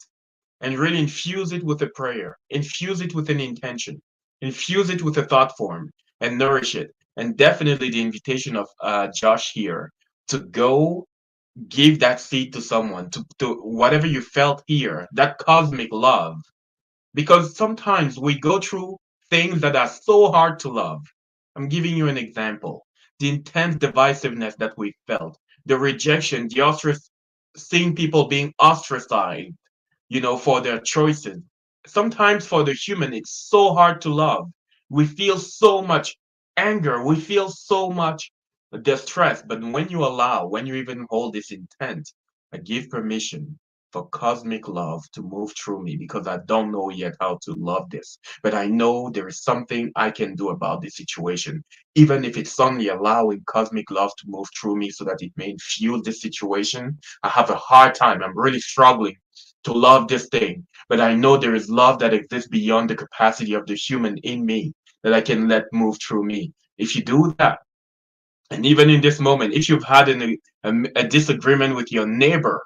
and really infuse it with a prayer, infuse it with an intention, infuse it with a thought form, and nourish it. And definitely the invitation of Josh here to go give that seed to someone, to whatever you felt here, that cosmic love. Because sometimes we go through things that are so hard to love. I'm giving you an example. The intense divisiveness that we felt, the rejection, seeing people being ostracized, for their choices. Sometimes for the human, it's so hard to love. We feel so much anger, we feel so much distress. But when you even hold this intent, I give permission for cosmic love to move through me, because I don't know yet how to love this. But I know there is something I can do about this situation, even if it's only allowing cosmic love to move through me so that it may infuse this situation. I have a hard time. I'm really struggling to love this thing. But I know there is love that exists beyond the capacity of the human in me that I can let move through me. If you do that, and even in this moment, if you've had a disagreement with your neighbor,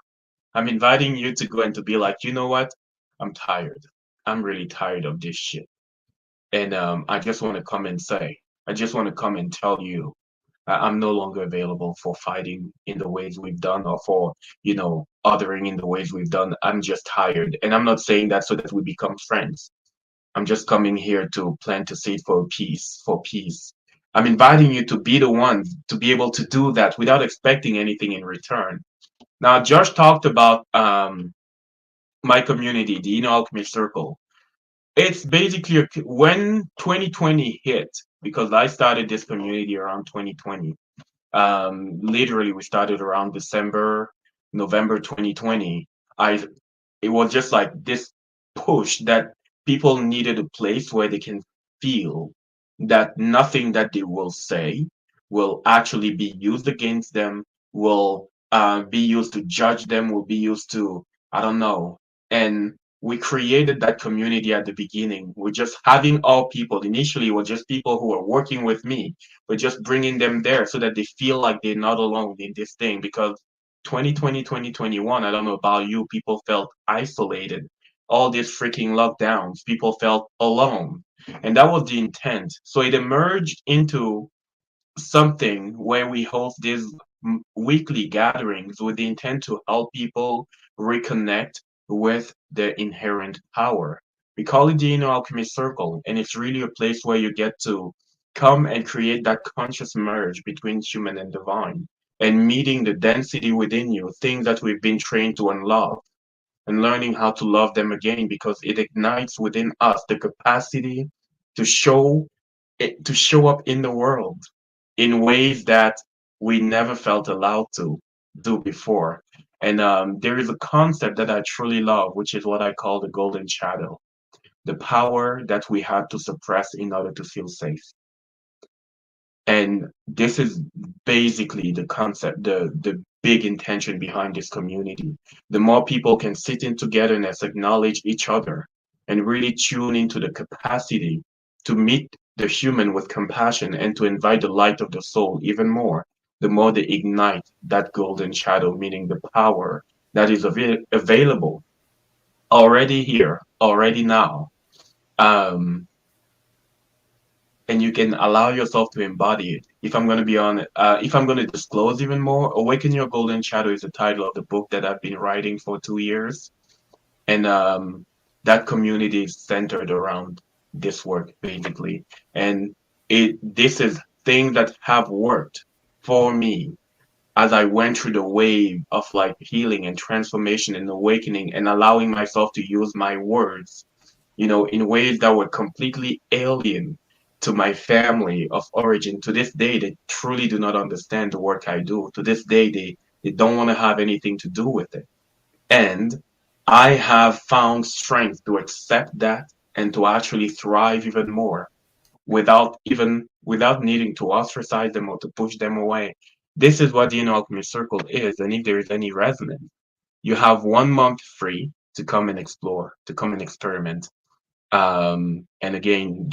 I'm inviting you to go and to be like, you know what? I'm tired. I'm really tired of this shit. And I just want to come and say, I just want to come and tell you, I'm no longer available for fighting in the ways we've done, or for, othering in the ways we've done. I'm just tired. And I'm not saying that so that we become friends. I'm just coming here to plant a seed for peace, for peace. I'm inviting you to be the one to be able to do that without expecting anything in return. Now, Josh talked about my community, the Inner Alchemist Circle. It's basically when 2020 hit, because I started this community around 2020. Literally, we started around November 2020. It was just like this push that people needed a place where they can feel that nothing that they will say will actually be used against them, will be used to judge them, will be used to, I don't know. And we created that community at the beginning. We're just having all people. Initially, it was just people who were working with me, but just bringing them there so that they feel like they're not alone in this thing. Because 2020, 2021, I don't know about you, people felt isolated. All these freaking lockdowns, people felt alone. And that was the intent. So it emerged into something where we host these weekly gatherings with the intent to help people reconnect with their inherent power. We call it the Inner Alchemy Circle, and it's really a place where you get to come and create that conscious merge between human and divine, and meeting the density within you, things that we've been trained to unlove, and learning how to love them again because it ignites within us the capacity to show up in the world in ways that we never felt allowed to do before. And there is a concept that I truly love, which is what I call the golden shadow, the power that we had to suppress in order to feel safe. And this is basically the concept, the big intention behind this community. The more people can sit in togetherness, acknowledge each other, and really tune into the capacity to meet the human with compassion and to invite the light of the soul even more, the more they ignite that golden shadow, meaning the power that is available already here, already now. Um, and you can allow yourself to embody it. If I'm going to be on, if I'm going to disclose even more, Awaken Your Golden Shadow is the title of the book that I've been writing for 2 years. And that community is centered around this work, basically. And this is things that have worked for me as I went through the wave of like healing and transformation and awakening and allowing myself to use my words, in ways that were completely alien to my family of origin. To this day, they truly do not understand the work I do. To this day, they don't want to have anything to do with it. And I have found strength to accept that and to actually thrive even more without needing to ostracize them or to push them away. This is what the Inner Alchemy Circle is. And if there is any resonance, you have 1 month free to come and explore, to come and experiment. And again,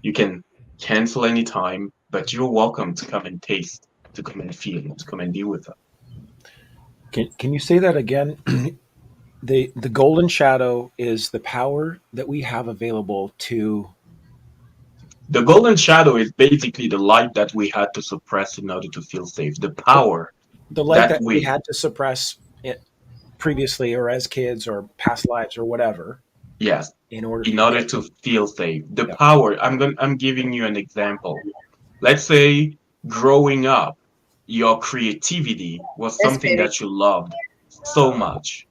you can cancel anytime, but you're welcome to come and taste, to come and feel, to come and be with us. Can you say that again? The golden shadow is the power that we have available to The golden shadow is basically the light that we had to suppress in order to feel safe. The the, power the light that that we we, had to suppress it previously or as kids or past lives or whatever yes, in order in to order get. to feel safe. The Yeah. power, I'm giving you an example. Let's say growing up, your creativity was Yes, something baby. that you loved so much.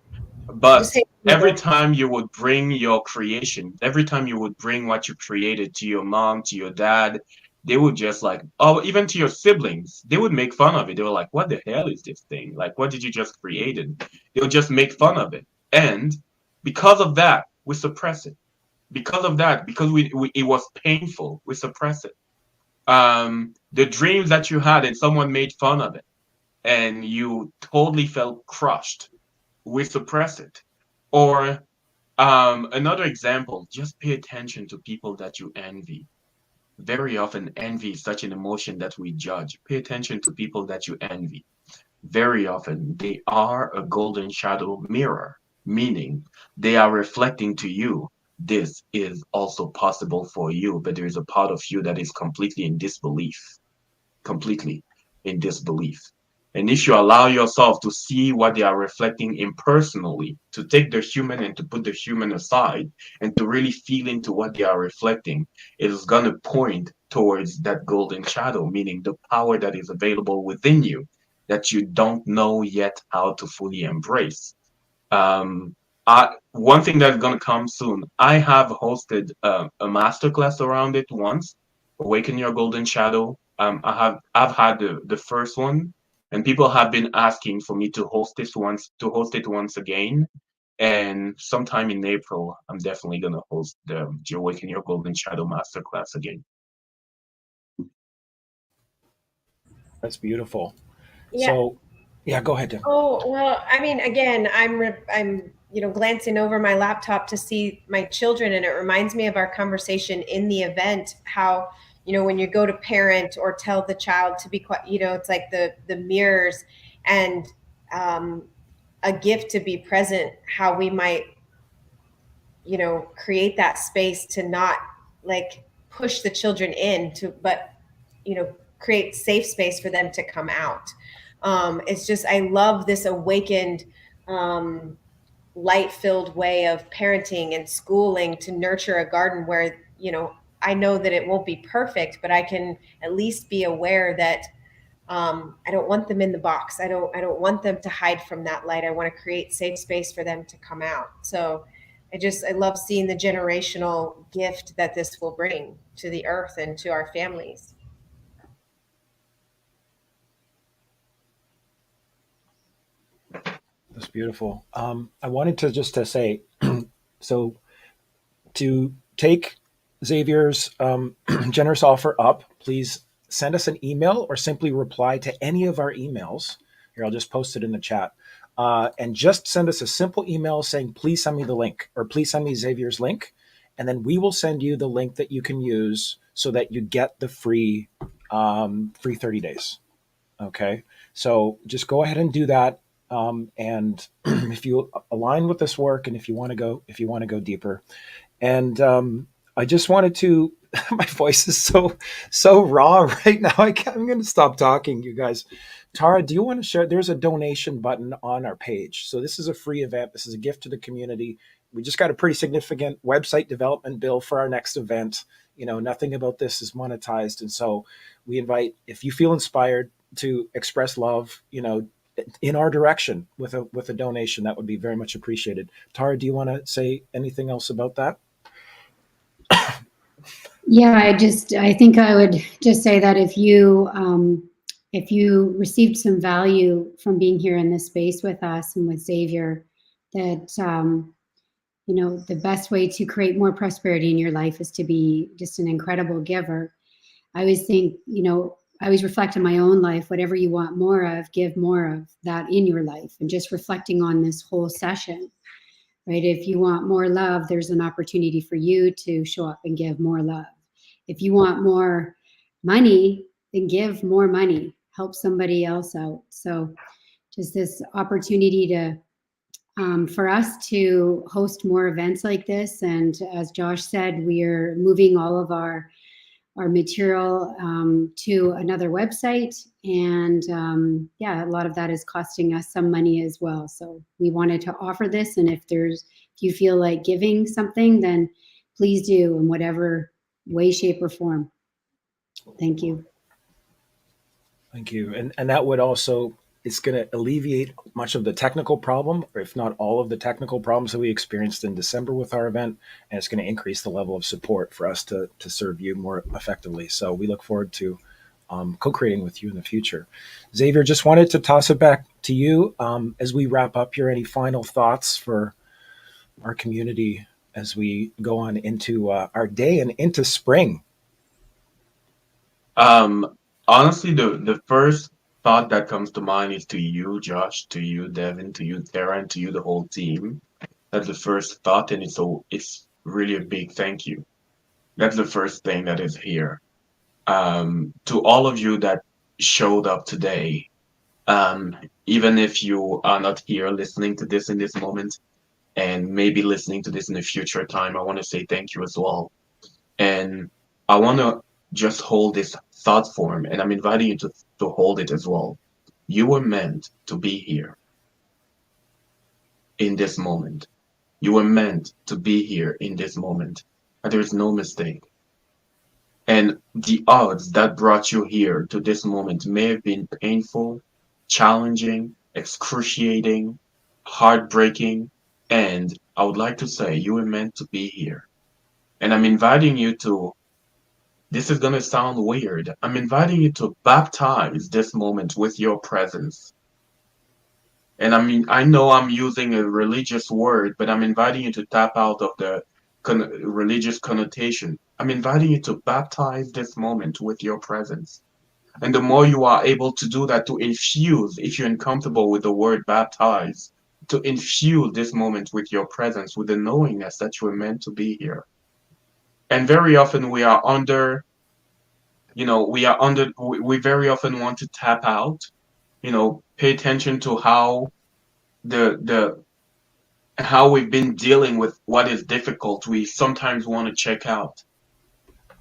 But Just hate every people. time you would bring your creation, every time you would bring what you created to your mom, to your dad, they would just like, oh, even to your siblings, they would make fun of it. They were like, what the hell is this thing? Like, what did you just create? They would just make fun of it. And because of that, we suppress it. Because of that, because it was painful, we suppress it. The dreams that you had and someone made fun of it and you totally felt crushed, we suppress it. Or another example, just pay attention to people that you envy. Very often, envy is such an emotion that we judge. Pay attention to people that you envy. Very often, they are a golden shadow mirror, meaning they are reflecting to you. This is also possible for you, but there is a part of you that is completely in disbelief. And if you allow yourself to see what they are reflecting impersonally, to take the human and to put the human aside and to really feel into what they are reflecting, it is going to point towards that golden shadow, meaning the power that is available within you that you don't know yet how to fully embrace. Um, One thing that's going to come soon, I have hosted a masterclass around it once, Awaken Your Golden Shadow. I've had the first one, and people have been asking for me to host it once again. And sometime in April, I'm definitely gonna host the Awaken Your Golden Shadow Masterclass again. That's beautiful. Yeah. So, yeah, go ahead, Tim. Oh, well, I mean, again, I'm glancing over my laptop to see my children, and it reminds me of our conversation in the event, how, when you go to parent or tell the child to be quiet, it's like the mirrors, and a gift to be present, how we might, create that space to not like push the children in to, but, create safe space for them to come out. It's just, I love this awakened, light filled way of parenting and schooling to nurture a garden where, I know that it won't be perfect, but I can at least be aware that I don't want them in the box. I don't want them to hide from that light. I want to create safe space for them to come out. So I love seeing the generational gift that this will bring to the earth and to our families. That's beautiful. I wanted to just to say, so to take Xavier's generous offer up, please send us an email or simply reply to any of our emails. Here, I'll just post it in the chat. And just send us a simple email saying, please send me the link, or please send me Xavier's link. And then we will send you the link that you can use so that you get the free 30 days. Okay. So just go ahead and do that. And if you align with this work, and if you want to go deeper, and I just wanted to. My voice is so raw right now. I'm going to stop talking, you guys. Tara, do you want to share? There's a donation button on our page. So this is a free event. This is a gift to the community. We just got a pretty significant website development bill for our next event. Nothing about this is monetized, and so we invite, if you feel inspired to express love, in our direction with a donation, that would be very much appreciated. Tara, do you want to say anything else about that? Yeah, I think I would just say that if you received some value from being here in this space with us and with Xavier, that the best way to create more prosperity in your life is to be just an incredible giver. I always think, I always reflect on my own life. Whatever you want more of, give more of that in your life. And just reflecting on this whole session, right? If you want more love, there's an opportunity for you to show up and give more love. If you want more money, then give more money. Help somebody else out. So just this opportunity to for us to host more events like this. And as Josh said, we are moving all of our material to another website. And a lot of that is costing us some money as well. So we wanted to offer this. And if you feel like giving something, then please do in whatever way, shape, or form. Thank you. Thank you. And that would also, it's going to alleviate much of the technical problem, or if not all of the technical problems that we experienced in December with our event. And it's going to increase the level of support for us to serve you more effectively. So we look forward to co-creating with you in the future. Xavier, just wanted to toss it back to you as we wrap up here. Any final thoughts for our community as we go on into our day and into spring? Honestly, the first thought that comes to mind is to you, Josh, to you, Devin, to you, Tara, and to you, the whole team. That's the first thought, and it's really a big thank you. That's the first thing that is here. To all of you that showed up today, even if you are not here listening to this in this moment, and maybe listening to this in a future time, I want to say thank you as well. And I want to just hold this thought form, and I'm inviting you to hold it as well. You were meant to be here in this moment. You were meant to be here in this moment. And there is no mistake. And the odds that brought you here to this moment may have been painful, challenging, excruciating, heartbreaking, and I would like to say you were meant to be here. And I'm inviting you to, this is going to sound weird, I'm inviting you to baptize this moment with your presence. And I mean, I know I'm using a religious word, but I'm inviting you to tap out of the religious connotation. I'm inviting you to baptize this moment with your presence. And the more you are able to do that, to infuse, if you're uncomfortable with the word baptize, to infuse this moment with your presence, with the knowingness that you were meant to be here. And very often we are under, we very often want to tap out, pay attention to how the how we've been dealing with what is difficult. We sometimes want to check out.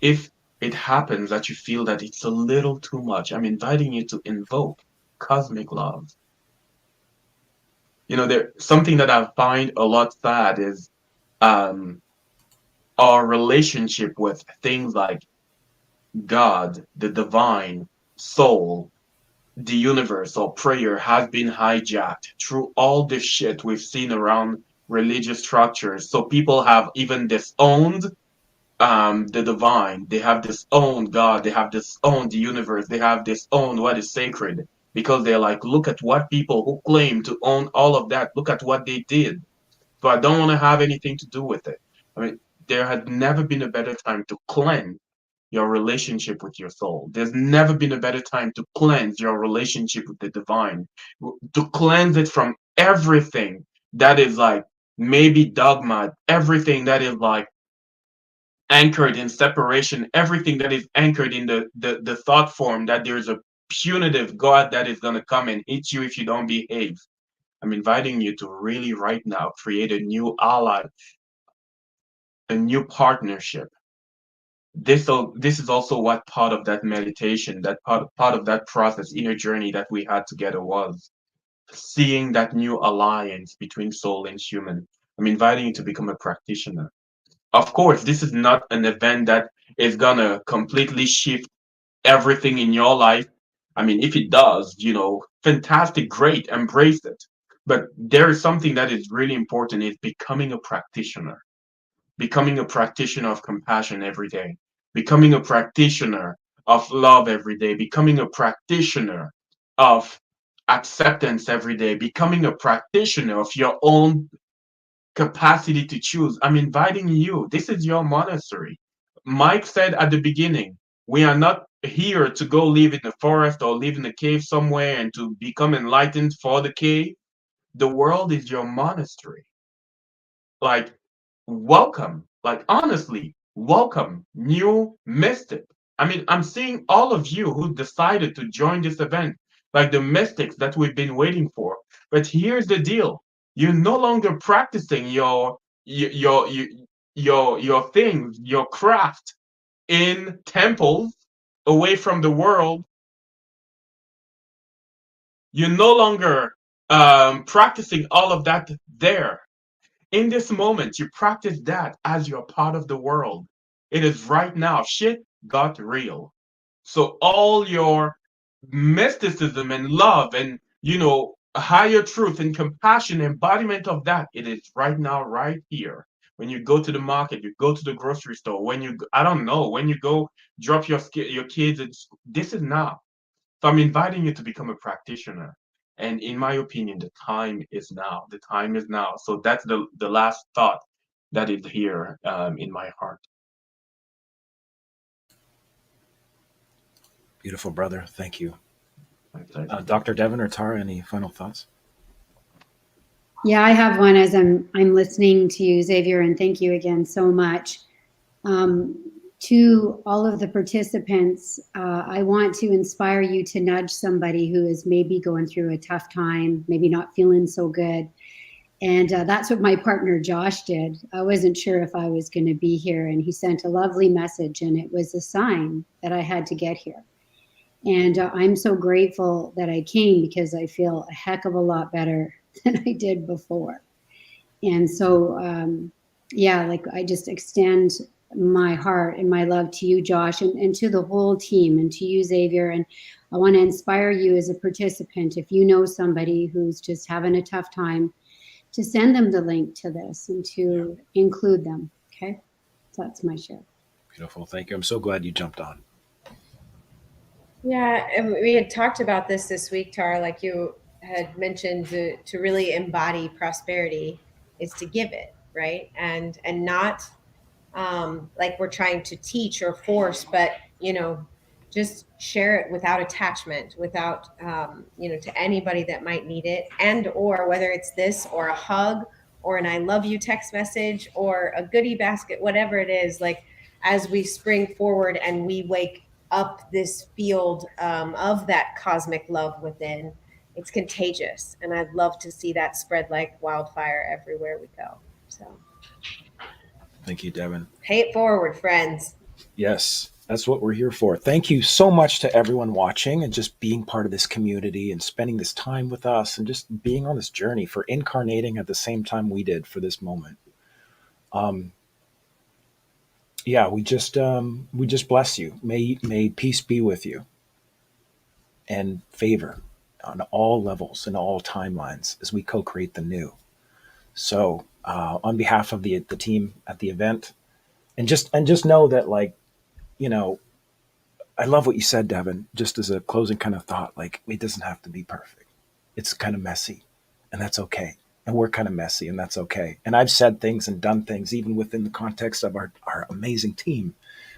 If it happens that you feel that it's a little too much, I'm inviting you to invoke cosmic love. There something that I find a lot sad is um, our relationship with things like God, the divine, soul, the universe, or prayer has been hijacked through all the shit we've seen around religious structures. So people have even disowned the divine. They have disowned God. They have disowned the universe. They have disowned what is sacred because they're like, look at what people who claim to own all of that, look at what they did. So I don't want to have anything to do with it. I mean, there had never been a better time to cleanse your relationship with your soul. There's never been a better time to cleanse your relationship with the divine, to cleanse it from everything that is like maybe dogma, everything that is like anchored in separation, everything that is anchored in the thought form that there's a punitive God that is going to come and hit you if you don't behave. I'm inviting you to really right now create a new ally, a new partnership. This is also what part of that meditation, that part of that process, inner journey that we had together was seeing that new alliance between soul and human. I'm inviting you to become a practitioner. Of course, this is not an event that is gonna completely shift everything in your life. I mean, if it does, fantastic, great, embrace it. But there is something that is really important is becoming a practitioner of compassion every day, becoming a practitioner of love every day, becoming a practitioner of acceptance every day, becoming a practitioner of your own capacity to choose. I'm inviting you. This is your monastery. Mike said at the beginning, we are not here to go live in the forest or live in a cave somewhere and to become enlightened for the cave. The world is your monastery. Like, welcome. Like, honestly, welcome, new mystic. I mean, I'm seeing all of you who decided to join this event, like the mystics that we've been waiting for. But here's the deal: you're no longer practicing your things, your craft in temples away from the world. You're no longer practicing all of that there. In this moment, you practice that as you're part of the world. It is right now. Shit got real. So all your mysticism and love and, higher truth and compassion, embodiment of that, it is right now, right here. When you go to the market, you go to the grocery store, I don't know, when you go drop your kids at school, this is now. So I'm inviting you to become a practitioner. And in my opinion, the time is now. The time is now. So that's the last thought that is here in my heart. Beautiful, brother. Thank you. My pleasure. Dr. Devin or Tara, any final thoughts? Yeah, I have one as I'm listening to you, Xavier, and thank you again so much. To all of the participants, I want to inspire you to nudge somebody who is maybe going through a tough time, maybe not feeling so good. And that's what my partner Josh did. I wasn't sure if I was going to be here, and he sent a lovely message, and it was a sign that I had to get here. And I'm so grateful that I came because I feel a heck of a lot better than I did before. And so, yeah, like I just extend my heart and my love to you, Josh, and to the whole team, and to you, Xavier. And I want to inspire you as a participant. If you know somebody who's just having a tough time, to send them the link to this and to include them. Okay, so that's my share. Beautiful. Thank you. I'm so glad you jumped on. Yeah, and we had talked about this week, Tara, like you had mentioned, to really embody prosperity is to give it, right? And not like we're trying to teach or force, but just share it without attachment, without to anybody that might need it, and or whether it's this or a hug or an I love you text message or a goodie basket, whatever it is, like as we spring forward and we wake up this field of that cosmic love within, it's contagious. And I'd love to see that spread like wildfire everywhere we go. So Thank you, Devin. pay it forward, friends. Yes, that's what we're here for. Thank you so much to everyone watching and just being part of this community and spending this time with us and just being on this journey, for incarnating at the same time we did for this moment. Yeah, we just bless you. May peace be with you and favor on all levels and all timelines as we co-create the new. So, on behalf of the team at the event, and just know that, like, I love what you said, Devin. Just as a closing kind of thought, like, it doesn't have to be perfect. It's kind of messy, and that's okay. And we're kind of messy, and that's okay. And I've said things and done things, even within the context of our amazing team,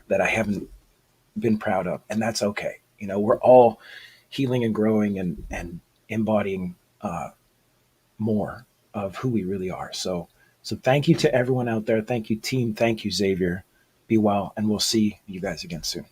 that I haven't been proud of, and that's okay. We're all healing and growing and embodying more of who we really are. So thank you to everyone out there. Thank you, team. Thank you, Xavier. Be well, and we'll see you guys again soon.